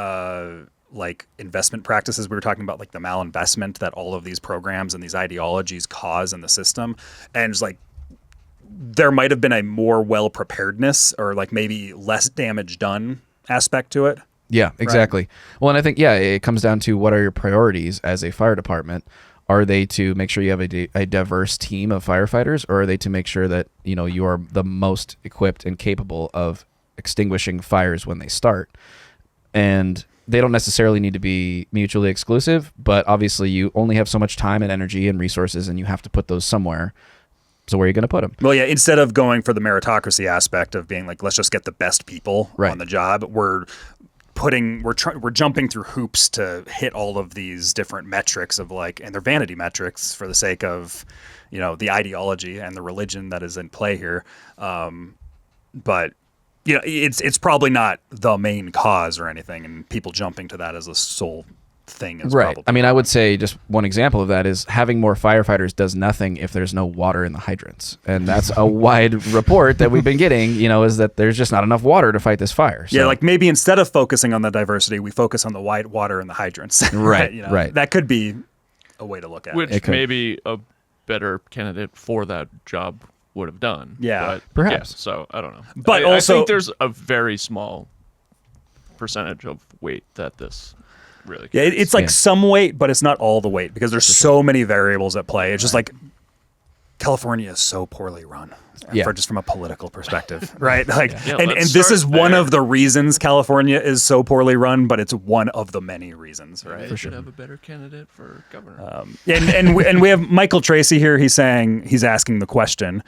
like investment practices we were talking about, like the malinvestment that all of these programs and these ideologies cause in the system, and just like there might have been a more well preparedness or like maybe less damage done aspect to it. Yeah, exactly. Right. Well, and I think, it comes down to what are your priorities as a fire department? Are they to make sure you have a diverse team of firefighters, or are they to make sure that, you are the most equipped and capable of extinguishing fires when they start? And they don't necessarily need to be mutually exclusive, but obviously you only have so much time and energy and resources, and you have to put those somewhere. So where are you going to put them? Well, yeah, instead of going for the meritocracy aspect of being like, let's just get the best people on the job, we're jumping through hoops to hit all of these different metrics of like, and they're vanity metrics for the sake of, the ideology and the religion that is in play here. But it's probably not the main cause or anything, and people jumping to that as a sole thing is right. I mean, I would say just one example of that is having more firefighters does nothing if there's no water in the hydrants, and that's a wide report that we've been getting. Is that there's just not enough water to fight this fire. So. Yeah, like maybe instead of focusing on the diversity, we focus on the white water in the hydrants. Right. Right. That could be a way to look at it. Which maybe a better candidate for that job would have done. Yeah, but, perhaps. Yeah, so I don't know. But I also, think there's a very small percentage of weight that this really. Yeah, it's like some weight, but it's not all the weight because there's so many variables at play. It's just like California is so poorly run. Just from a political perspective, right? Like, and this is one of the reasons California is so poorly run, but it's one of the many reasons, right? For sure. Have a better candidate for governor. And we have Michael Tracy here. He's asking the question,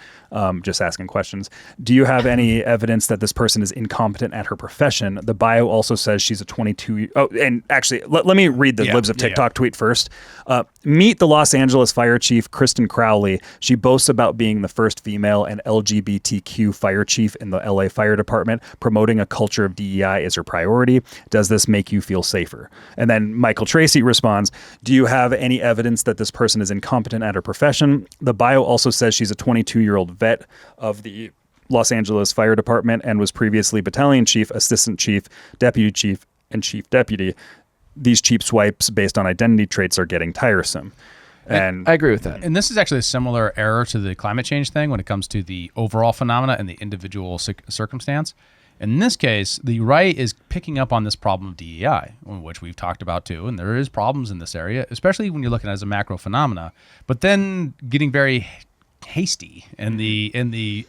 just asking questions. Do you have any evidence that this person is incompetent at her profession? The bio also says she's a 22. Oh, and actually, let me read the Libs of TikTok tweet first. Meet the Los Angeles fire chief, Kristen Crowley. She boasts about being the first female and LGBTQ fire chief in the LA Fire Department. Promoting a culture of DEI is her priority. Does this make you feel safer? And then Michael Tracy responds, do you have any evidence that this person is incompetent at her profession? The bio also says she's a 22-year-old vet of the Los Angeles Fire Department and was previously battalion chief, assistant chief, deputy chief, and chief deputy. These cheap swipes based on identity traits are getting tiresome. And I agree with that. And this is actually a similar error to the climate change thing when it comes to the overall phenomena and the individual circumstance. In this case, the right is picking up on this problem of DEI, which we've talked about too, and there is problems in this area, especially when you're looking at it as a macro phenomena, but then getting very hasty in the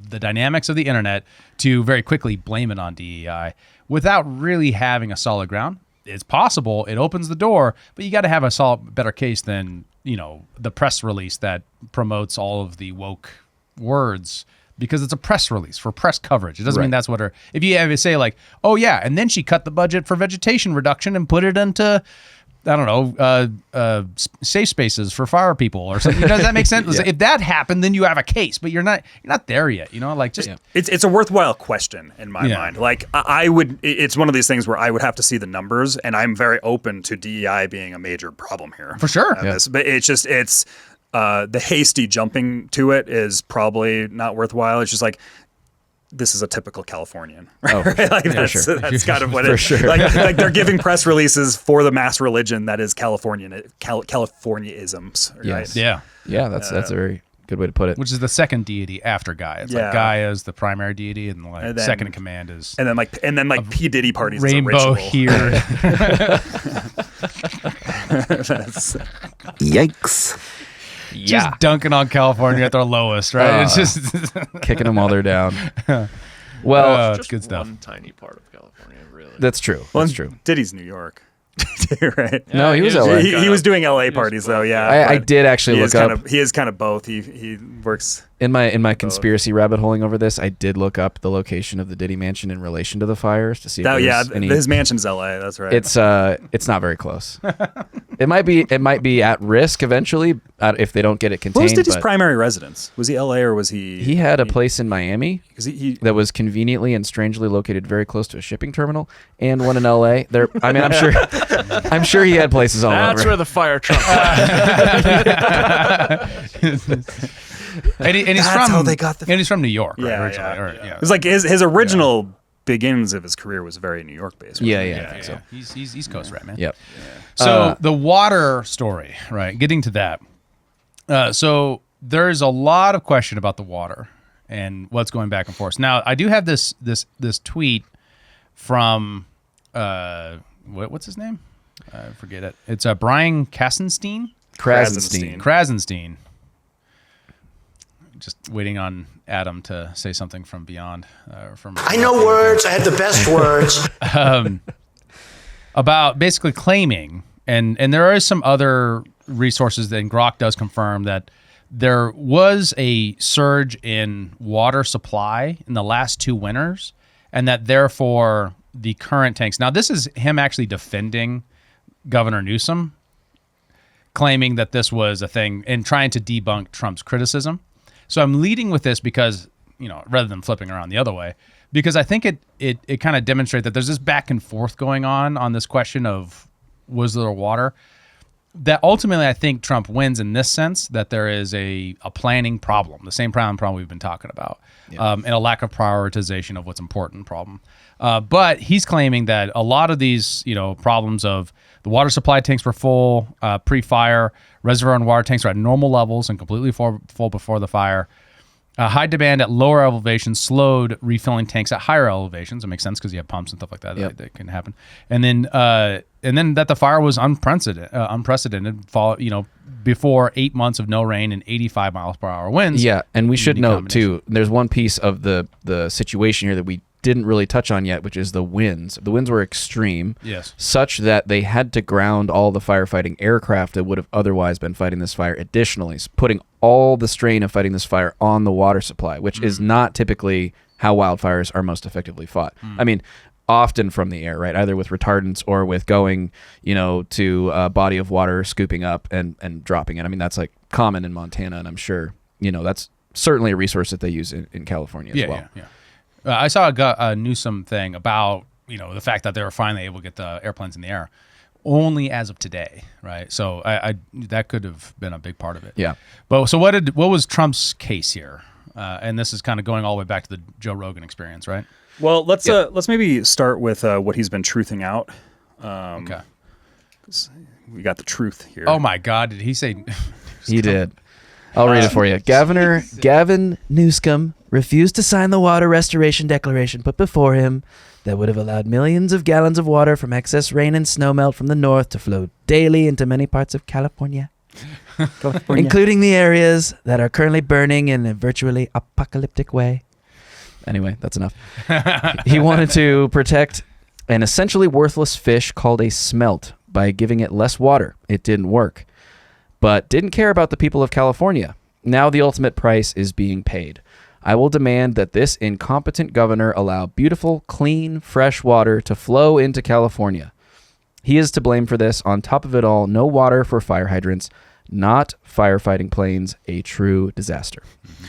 dynamics of the internet to very quickly blame it on DEI without really having a solid ground. It's possible, it opens the door, but you got to have a better case than the press release that promotes all of the woke words, because it's a press release for press coverage. It doesn't mean that's what her. If you ever say like, oh yeah, and then she cut the budget for vegetation reduction and put it into, I don't know, safe spaces for fire people or something. Does that make sense? If that happened, then you have a case, but you're not there yet. Like just it's a worthwhile question in my mind. Like I would, it's one of these things where I would have to see the numbers, and I'm very open to DEI being a major problem here for sure. But it's the hasty jumping to it is probably not worthwhile. It's just like, this is a typical Californian, right? Oh, like that's kind of what it is. Sure. Like they're giving press releases for the mass religion that is Californianisms, right? Yeah. Yeah, that's a very good way to put it. Which is the second deity after Gaia. It's like Gaia is the primary deity, and then second in command is and then like P Diddy parties rainbow is a ritual. here. Yikes. Just dunking on California at their lowest, right? It's just kicking them while they're down. Well, it's good stuff. One tiny part of California, really. That's true. That's true. Diddy's New York. Right? Yeah, no, he was LA. He was doing LA parties though. Yeah, I did actually look up. He is kind of both. He works in my conspiracy rabbit holing over this. I did look up the location of the Diddy mansion in relation to the fires to see. His mansion's LA. That's right. It's not very close. It might be at risk eventually if they don't get it contained. What was Diddy's primary residence? Was he LA or was he? He had a place in Miami that was conveniently and strangely located very close to a shipping terminal, and one in LA. I'm sure he had places all over. That's where the fire truck and he's from New York, right? Originally. It was like his original beginnings of his career was very New York based. I think so. He's East Coast, right, man? Yep. So the water story, right? Getting to that. So there's a lot of question about the water and what's going back and forth. Now, I do have this tweet from what's his name? I forget it. It's Brian Krasenstein. Just waiting on Adam to say something from beyond. I know words. I have the best words. About basically claiming, and there are some other resources that Grok does confirm that there was a surge in water supply in the last 2 winters, and that therefore the current tanks. Now, this is him actually defending Governor Newsom, claiming that this was a thing and trying to debunk Trump's criticism. So I'm leading with this because, rather than flipping around the other way, because I think it kind of demonstrates that there's this back and forth going on this question of was there water, that ultimately I think Trump wins in this sense, that there is a planning problem, the same problem we've been talking about, and a lack of prioritization of what's important problem. But he's claiming that a lot of these, problems of the water supply tanks were full pre-fire, reservoir and water tanks are at normal levels and completely full before the fire. High demand at lower elevations slowed refilling tanks at higher elevations. It makes sense because you have pumps and stuff like that that can happen. And then that the fire was unprecedented. Before 8 months of no rain and 85 miles per hour winds. Yeah, and we should note too. There's one piece of the situation here that we didn't really touch on yet, which is the winds. The winds were extreme, such that they had to ground all the firefighting aircraft that would have otherwise been fighting this fire additionally, putting all the strain of fighting this fire on the water supply, which is not typically how wildfires are most effectively fought. I mean, often from the air, right? Either with retardants or with going, to a body of water, scooping up and dropping it. I mean, that's like common in Montana, and I'm sure, that's certainly a resource that they use in California as well. Yeah. I saw a Newsom thing about, the fact that they were finally able to get the airplanes in the air only as of today, right? So I that could have been a big part of it. Yeah. But so what was Trump's case here? And this is kind of going all the way back to the Joe Rogan experience, right? Well, let's maybe start with what he's been truthing out. Okay. We got the truth here. Oh my God, did he say? He did. I'll read it for you. Governor Gavin Newsom refused to sign the water restoration declaration put before him that would have allowed millions of gallons of water from excess rain and snowmelt from the north to flow daily into many parts of California. Including the areas that are currently burning in a virtually apocalyptic way. Anyway, that's enough. He wanted to protect an essentially worthless fish called a smelt by giving it less water. It didn't work. But didn't care about the people of California. Now the ultimate price is being paid. I will demand that this incompetent governor allow beautiful, clean, fresh water to flow into California. He is to blame for this. On top of it all, no water for fire hydrants, not firefighting planes, a true disaster.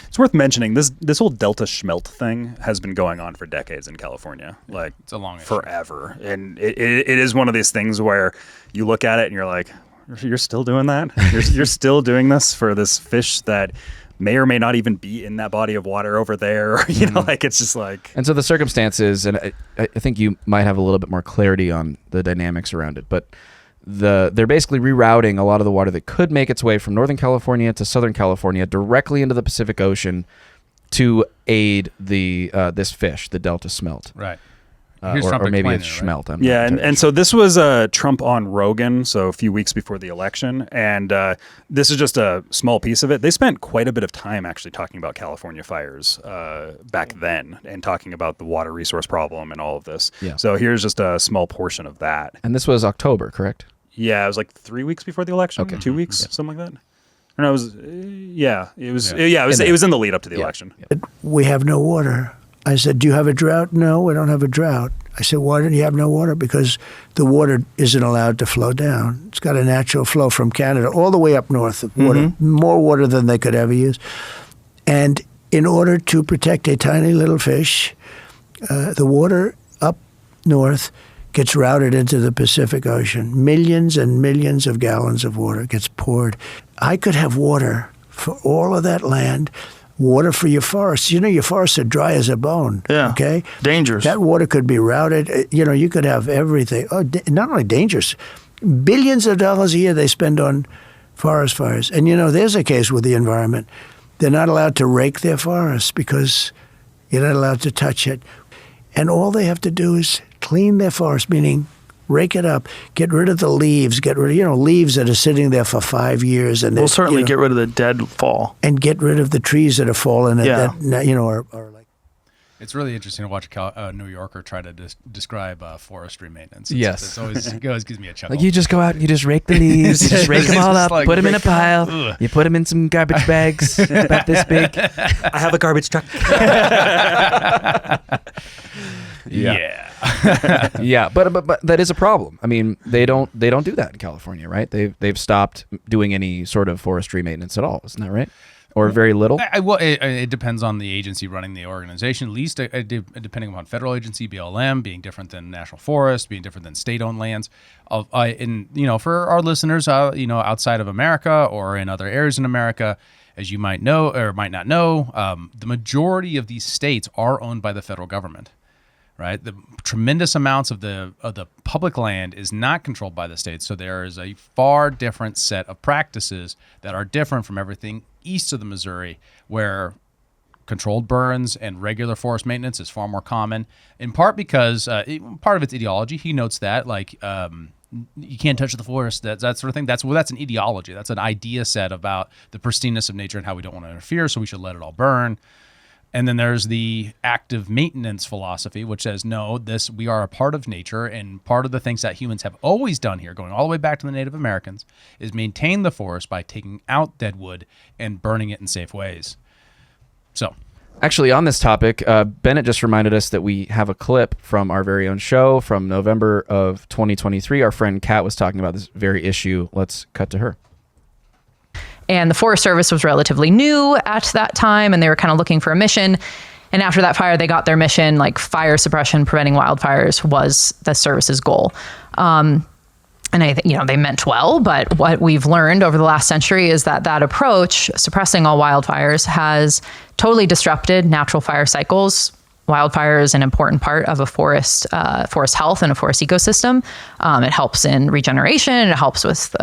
It's worth mentioning this whole Delta Smelt thing has been going on for decades in California, like it's a long forever. And it is one of these things where you look at it and you're like, you're still doing that? You're still doing this for this fish that may or may not even be in that body of water over there. Like it's just like. And so the circumstances, and I think you might have a little bit more clarity on the dynamics around it, but they're basically rerouting a lot of the water that could make its way from Northern California to Southern California directly into the Pacific Ocean to aid this fish, the Delta Smelt. Right. Or maybe it's Smelt. Right? And so this was Trump on Rogan, so a few weeks before the election, and this is just a small piece of it. They spent quite a bit of time actually talking about California fires back then and talking about the water resource problem and all of this. Yeah. So here's just a small portion of that. And this was October, correct? Yeah, it was like 3 weeks before the election. Okay. 2 weeks, something like that. Or no, it was it was in the lead up to the election. We have no water. I said, do you have a drought? No, we don't have a drought. I said, why do you have no water? Because the water isn't allowed to flow down. It's got a natural flow from Canada all the way up north of water, more water than they could ever use. And in order to protect a tiny little fish, the water up north gets routed into the Pacific Ocean. Millions and millions of gallons of water gets poured. I could have water for all of that land. Water for your forests. Your forests are dry as a bone. Yeah. Okay? Dangerous. That water could be routed. You could have everything. Oh, not only dangerous, billions of dollars a year they spend on forest fires. And, there's a case with the environment. they're not allowed to rake their forests because you're not allowed to touch it. And all they have to do is clean their forest, meaning rake it up, get rid of the leaves, get rid of, leaves that are sitting there for 5 years. And we'll certainly get rid of the dead fall. And get rid of the trees that are fallen that are like. It's really interesting to watch a New Yorker try to describe forestry maintenance. Yes. It always gives me a chuckle. Like you just go out and you just rake the leaves, you just rake them all up, put them in a pile, you put them in some garbage bags about this big. I have a garbage truck. Yeah, but that is a problem. I mean, they don't do that in California, right? They've stopped doing any sort of forestry maintenance at all. Isn't that right? Or very little? Well, it depends on the agency running the organization. At least depending upon federal agency, BLM being different than national forest, being different than state-owned lands. For our listeners, outside of America or in other areas in America, as you might know or might not know, the majority of these states are owned by the federal government. Right, the tremendous amounts of the public land is not controlled by the states, so there is a far different set of practices that are different from everything east of the Missouri, where controlled burns and regular forest maintenance is far more common. In part because part of its ideology, he notes that you can't touch the forest, that sort of thing. That's an ideology. That's an idea set about the pristineness of nature and how we don't want to interfere, so we should let it all burn. And then there's the active maintenance philosophy, which says, no, we are a part of nature, and part of the things that humans have always done here, going all the way back to the Native Americans, is maintain the forest by taking out dead wood and burning it in safe ways. So, actually, on this topic, Bennett just reminded us that we have a clip from our very own show from November of 2023. Our friend Kat was talking about this very issue. Let's cut to her. And the Forest Service was relatively new at that time, and they were kind of looking for a mission. And after that fire, they got their mission, like fire suppression, preventing wildfires was the service's goal. And I think, they meant well, but what we've learned over the last century is that approach, suppressing all wildfires, has totally disrupted natural fire cycles. Wildfire is an important part of a forest health and a forest ecosystem. It helps in regeneration. It helps with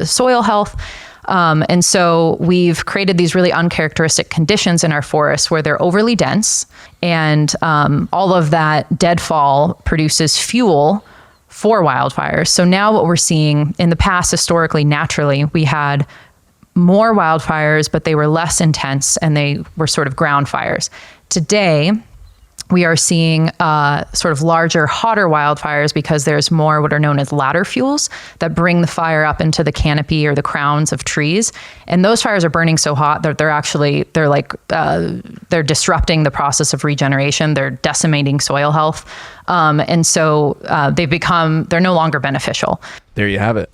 soil health. And so we've created these really uncharacteristic conditions in our forests where they're overly dense, and all of that deadfall produces fuel for wildfires. So now what we're seeing in the past, historically, naturally, we had more wildfires, but they were less intense and they were sort of ground fires. Today, we are seeing sort of larger, hotter wildfires because there's more what are known as ladder fuels that bring the fire up into the canopy or the crowns of trees. And those fires are burning so hot that they're disrupting the process of regeneration. They're decimating soil health. And so they're no longer beneficial. There you have it.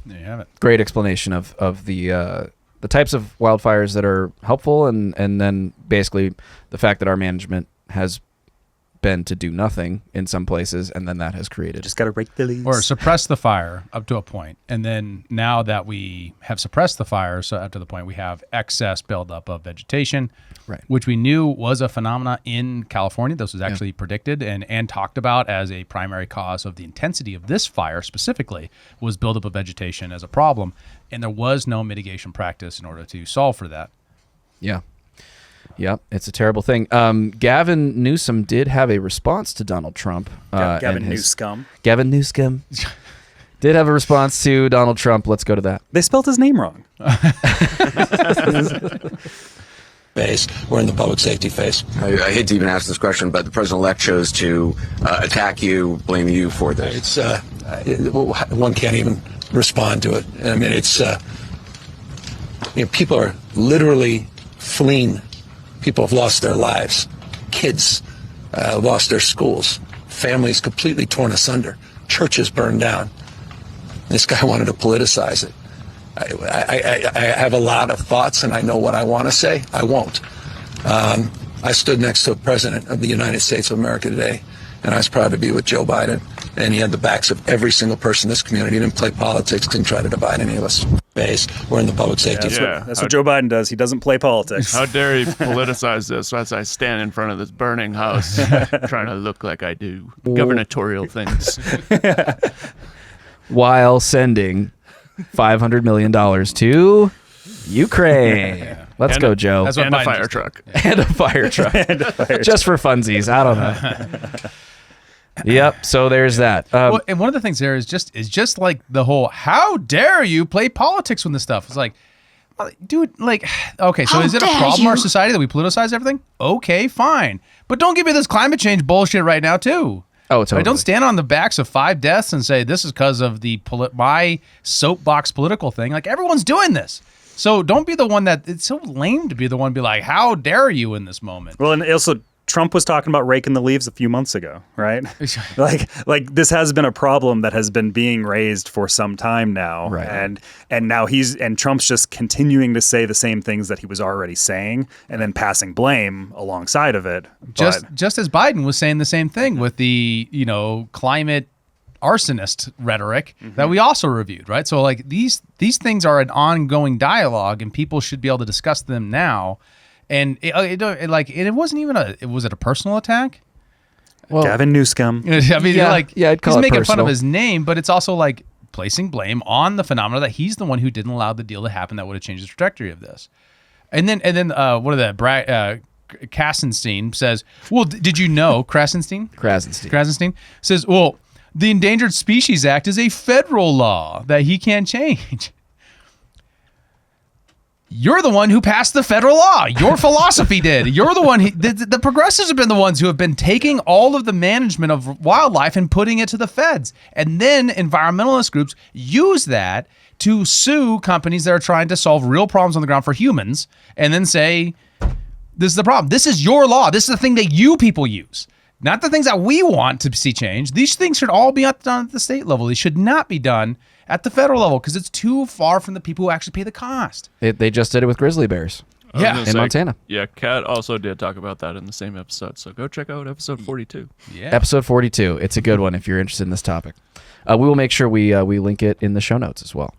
Great explanation of the types of wildfires that are helpful, and then basically the fact that our management has been to do nothing in some places, and then that has created. Just got to rake the leaves. Or suppress the fire up to a point. And then now that we have suppressed the fire, so up to the point we have excess buildup of vegetation, right, which we knew was a phenomena in California. This was actually predicted and talked about as a primary cause of the intensity of this fire specifically, was buildup of vegetation as a problem. And there was no mitigation practice in order to solve for that. Yeah. Yep, it's a terrible thing. Gavin Newsom did have a response to Donald Trump. Gavin Newscum. Gavin Newscum did have a response to Donald Trump. Let's go to that. They spelled his name wrong. Phase. We're in the public safety phase. I hate to even ask this question, but the president-elect chose to attack you, blame you for this. One can't even respond to it. I mean, it's people are literally fleeing. People have lost their lives. Kids lost their schools. Families completely torn asunder. Churches burned down. This guy wanted to politicize it. I have a lot of thoughts, and I know what I want to say. I won't. I stood next to a president of the United States of America today, and I was proud to be with Joe Biden. And he had the backs of every single person in this community. He didn't play politics, didn't try to divide any of us. We're in the public safety. That's what Joe Biden does. He doesn't play politics. How dare he politicize this as I stand in front of this burning house trying to look like I do gubernatorial things. While sending $500 million to Ukraine. Let's go, Joe. That's what And a Biden fire just did. truck. And a fire truck. Just for funsies. I don't know. Yep. So there's that. Well, and one of the things there is just like the whole "how dare you play politics with this stuff." It's like, dude, like, okay, so How is it a dare problem in our you? society that we politicize everything? Okay, fine, but don't give me this climate change bullshit right now too. Oh, Right, totally. don't stand on the backs of 5 deaths and say this is because of the my soapbox political thing. Like everyone's doing this. So don't be the one that it's so lame to be the one to be like, how dare you in this moment? Well, and also Trump was talking about raking the leaves a few months ago, right? like this has been a problem that has been being raised for some time now, Right. And now Trump's just continuing to say the same things that he was already saying, and then passing blame alongside of it. Just as Biden was saying the same thing with the, climate arsonist rhetoric that we also reviewed, right? So like these things are an ongoing dialogue and people should be able to discuss them now. And it wasn't even was it a personal attack? Well, Gavin Newsom. I mean, I'd call he's it making fun personal. of his name, but it's also like placing blame on the phenomena that he's the one who didn't allow the deal to happen that would have changed the trajectory of this. And then what are the Krasenstein says, well, did you know Krasenstein says, well, the Endangered Species Act is a federal law that he can't change. You're the one who passed the federal law. Your philosophy did. You're the one. The progressives have been the ones who have been taking all of the management of wildlife and putting it to the feds. And then environmentalist groups use that to sue companies that are trying to solve real problems on the ground for humans and then say, this is the problem. This is your law. This is the thing that you people use. Not the things that we want to see changed. These things should all be done at the state level. They should not be done at the federal level because it's too far from the people who actually pay the cost. They just did it with grizzly bears. In Montana. Yeah, Kat also did talk about that in the same episode. So go check out episode 42. Yeah. Episode 42. It's a good one if you're interested in this topic. We will make sure we link it in the show notes as well.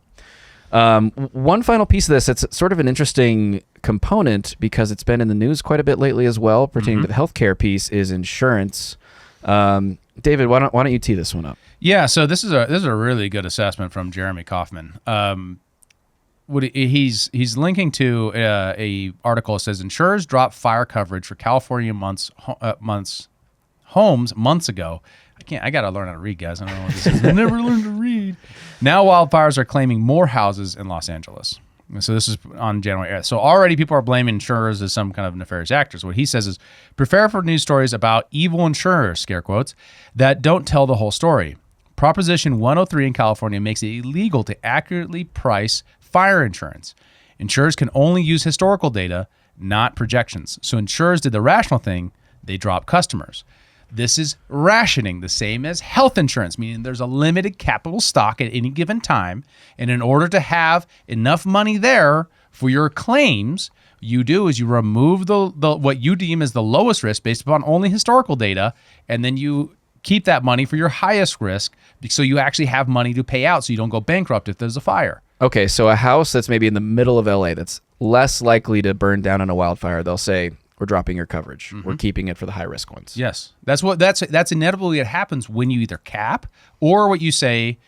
One final piece of this, it's sort of an interesting component because it's been in the news quite a bit lately as well, pertaining to the healthcare piece, is insurance. David, why don't you tee this one up? Yeah, so this is a really good assessment from Jeremy Kaufman. He's linking to a article that says insurers dropped fire coverage for California homes months ago. I gotta learn how to read, guys. I don't know what this is. I never learned to read. Now wildfires are claiming more houses in Los Angeles. So this is on January 8th. So already people are blaming insurers as some kind of nefarious actors. What he says is, prepare for news stories about evil insurers, scare quotes, that don't tell the whole story. Proposition 103 in California makes it illegal to accurately price fire insurance. Insurers can only use historical data, not projections. So insurers did the rational thing. They dropped customers. This is rationing, the same as health insurance, meaning there's a limited capital stock at any given time. And in order to have enough money there for your claims, you do is you remove the what you deem as the lowest risk based upon only historical data, and then you keep that money for your highest risk so you actually have money to pay out so you don't go bankrupt if there's a fire. Okay, so a house that's maybe in the middle of LA that's less likely to burn down in a wildfire, they'll say, we're dropping your coverage. We're keeping it for the high risk ones. Yes. That's inevitably it happens when you either cap or what you say.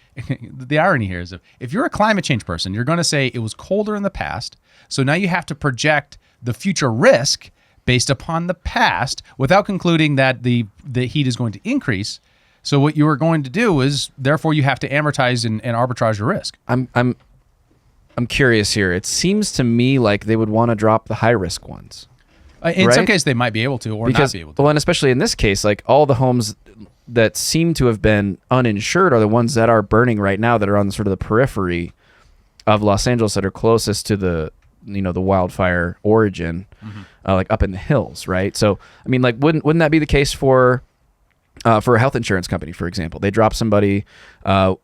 The irony here is if you're a climate change person, you're going to say it was colder in the past. So now you have to project the future risk based upon the past without concluding that the heat is going to increase. So what you are going to do is therefore you have to amortize and arbitrage your risk. I'm curious here. It seems to me like they would want to drop the high risk ones. In some cases, they might be able to or not be able to. Well, and especially in this case, like all the homes that seem to have been uninsured are the ones that are burning right now that are on sort of the periphery of Los Angeles that are closest to the wildfire origin, like up in the hills, right? So, I mean, like, wouldn't that be the case for a health insurance company, for example? They drop somebody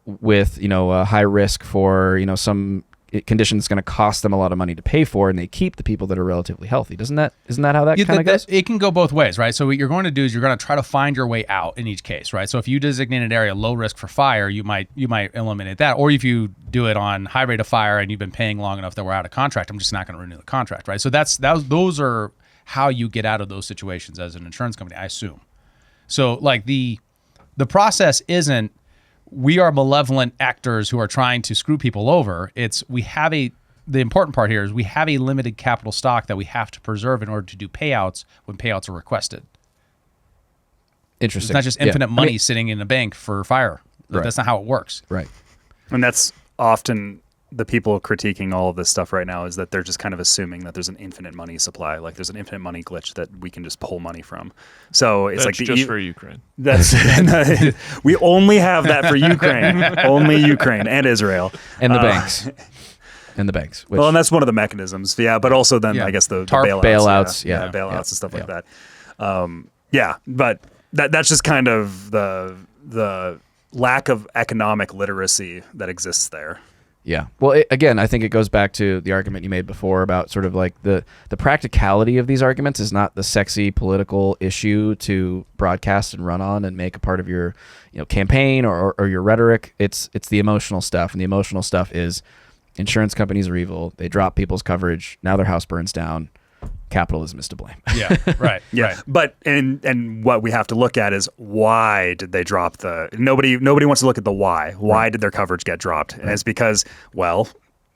with a high risk for some condition that's going to cost them a lot of money to pay for, and they keep the people that are relatively healthy. Isn't that how that kind of goes? It can go both ways, right? So what you're going to do is you're going to try to find your way out in each case, right? So if you designate an area low risk for fire, you might eliminate that. Or if you do it on high rate of fire and you've been paying long enough that we're out of contract, I'm just not going to renew the contract, right? So those are how you get out of those situations as an insurance company, I assume. So like the process isn't we are malevolent actors who are trying to screw people over. It's we have a the important part here is we have a limited capital stock that we have to preserve in order to do payouts when payouts are requested. Interesting. It's not just infinite money sitting in a bank for fire. Right. That's not how it works. Right. And that's often the people critiquing all of this stuff right now, is that they're just kind of assuming that there's an infinite money supply, like there's an infinite money glitch that we can just pull money from. So it's That's like just for Ukraine. That's we only have that for Ukraine, only Ukraine and Israel and the banks. And the banks. Well, and that's one of the mechanisms. Yeah, but also then I guess the bailouts. Bailouts and stuff like that. But that's just kind of the lack of economic literacy that exists there. Yeah. Well, again, I think it goes back to the argument you made before about sort of like the practicality of these arguments is not the sexy political issue to broadcast and run on and make a part of your campaign or your rhetoric. It's the emotional stuff, and the emotional stuff is insurance companies are evil. They drop people's coverage. Now their house burns down. Capitalism is to blame. Yeah, right. Yeah, right. But and what we have to look at is why did they drop nobody wants to look at the why. Why did their coverage get dropped? And it's because, well,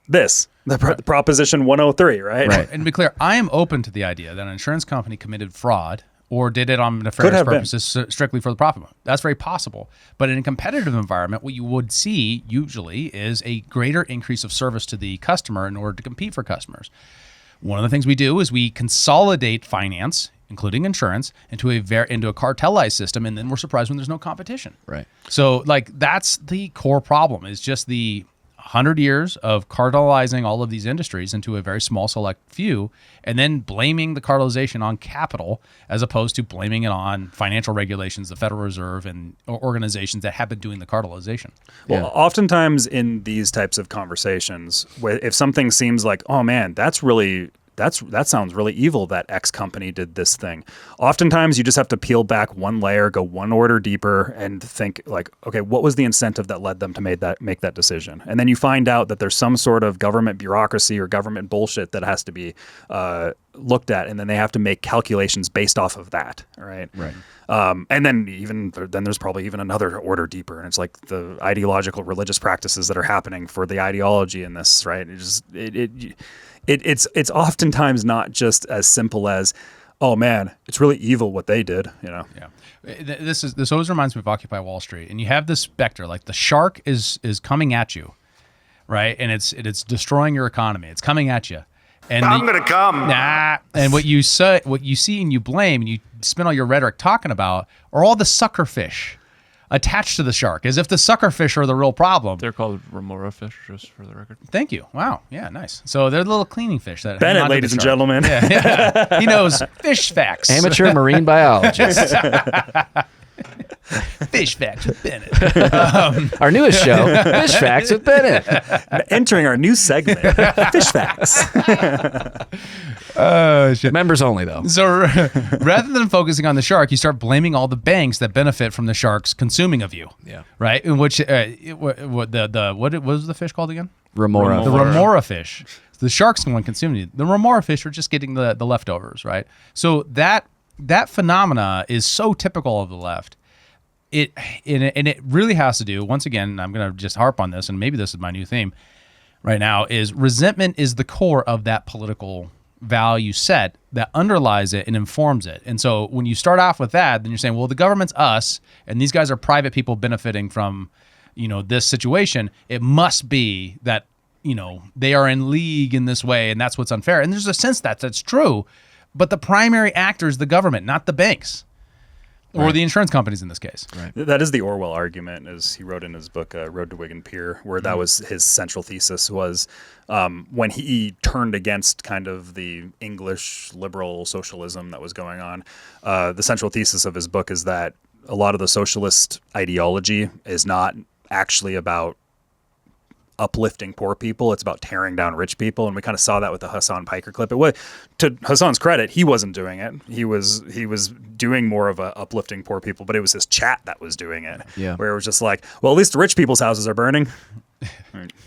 the Proposition 103, right? And to be clear, I am open to the idea that an insurance company committed fraud or did it on nefarious purposes strictly for the profit. That's very possible. But in a competitive environment, what you would see usually is a greater increase of service to the customer in order to compete for customers. One of the things we do is we consolidate finance, including insurance, into a cartelized system, and then we're surprised when there's no competition. Right. So, that's the core problem. Is just the 100 years of cartelizing all of these industries into a very small select few, and then blaming the cartelization on capital as opposed to blaming it on financial regulations, the Federal Reserve, and organizations that have been doing the cartelization. Well, oftentimes in these types of conversations, if something seems like, oh man, that sounds really evil that X company did this thing. Oftentimes you just have to peel back one layer, go one order deeper, and think like, okay, what was the incentive that led them to make that decision? And then you find out that there's some sort of government bureaucracy or government bullshit that has to be looked at, and then they have to make calculations based off of that, right? Right. And then there's probably even another order deeper, and it's like the ideological religious practices that are happening for the ideology in this, right? It's oftentimes not just as simple as, oh man, it's really evil what they did, Yeah. This always reminds me of Occupy Wall Street, and you have this specter, like the shark is coming at you, right? And it's destroying your economy. It's coming at you. And I'm gonna come. Nah. And what you see and you blame and you spend all your rhetoric talking about are all the sucker fish attached to the shark, as if the sucker fish are the real problem. They're called remora fish, just for the record. Thank you. Wow. Yeah, nice. So they're the little cleaning fish that Bennett, ladies and gentlemen. Yeah. He knows fish facts. Amateur marine biologist. Fish Facts with Bennett. Our newest show, Fish Facts with Bennett. Entering our new segment, Fish Facts. Shit. Members only, though. So rather than focusing on the shark, you start blaming all the banks that benefit from the sharks consuming of you. Yeah. Right? In which what was the fish called again? Remora. The remora fish. The shark's the one consuming you. The remora fish are just getting the leftovers, right? So that phenomena is so typical of the left. And it really has to do, once again, I'm going to just harp on this, and maybe this is my new theme right now, is resentment is the core of that political value set that underlies it and informs it. And so when you start off with that, then you're saying, well, the government's us, and these guys are private people benefiting from, this situation. It must be that, they are in league in this way, and that's what's unfair. And there's a sense that's true, but the primary actor is the government, not the banks. Or the insurance companies in this case. Right. That is the Orwell argument, as he wrote in his book, Road to Wigan Pier, where that was his central thesis was when he turned against kind of the English liberal socialism that was going on. The central thesis of his book is that a lot of the socialist ideology is not actually about uplifting poor people. It's about tearing down rich people. And we kind of saw that with the Hassan Piker clip. It was, to Hassan's credit, he wasn't doing it. He was doing more of a uplifting poor people, but it was his chat that was doing it. Yeah. Where it was just like, well, at least the rich people's houses are burning.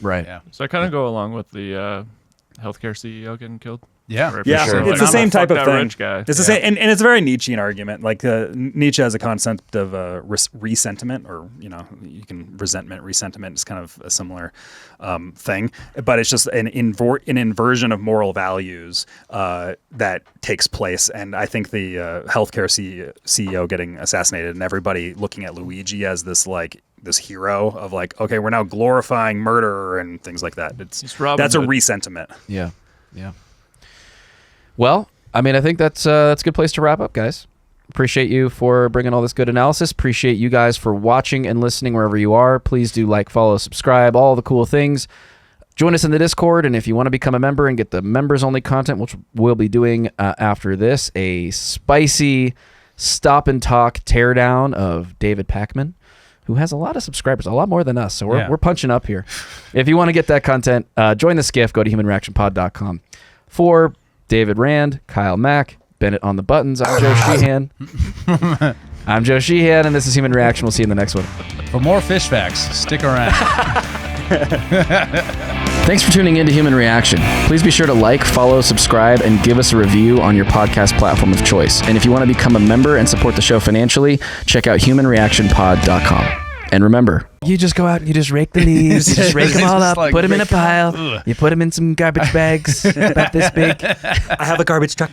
Right. Yeah. So I kind of go along with the healthcare CEO getting killed. Yeah, yeah, Sure. it's Like, the I'm same a type of fucked up thing. rich guy. It's the same, and it's a very Nietzschean argument. Like Nietzsche has a concept of resentiment, or you can resentment is kind of a similar thing, but it's just an inversion of moral values that takes place. And I think the healthcare CEO getting assassinated, and everybody looking at Luigi as this hero of like, okay, we're now glorifying murder and things like that. That's a resentiment. Yeah. Well, I mean, I think that's a good place to wrap up, guys. Appreciate you for bringing all this good analysis. Appreciate you guys for watching and listening wherever you are. Please do like, follow, subscribe, all the cool things. Join us in the Discord, and if you want to become a member and get the members-only content, which we'll be doing after this, a spicy stop and talk teardown of David Pakman, who has a lot of subscribers, a lot more than us. So we're punching up here. If you want to get that content, join the skiff. Go to humanreactionpod.com. For David Rand, Kyle Mack, Bennett on the buttons, I'm Joe Sheehan. I'm Joe Sheehan, and this is Human Reaction. We'll see you in the next one. For more fish facts, stick around. Thanks for tuning in to Human Reaction. Please be sure to like, follow, subscribe, and give us a review on your podcast platform of choice. And if you want to become a member and support the show financially, check out humanreactionpod.com. And remember, you just go out and you just rake the leaves, you just rake them all up, put them in a pile, you put them in some garbage bags about this big. I have a garbage truck.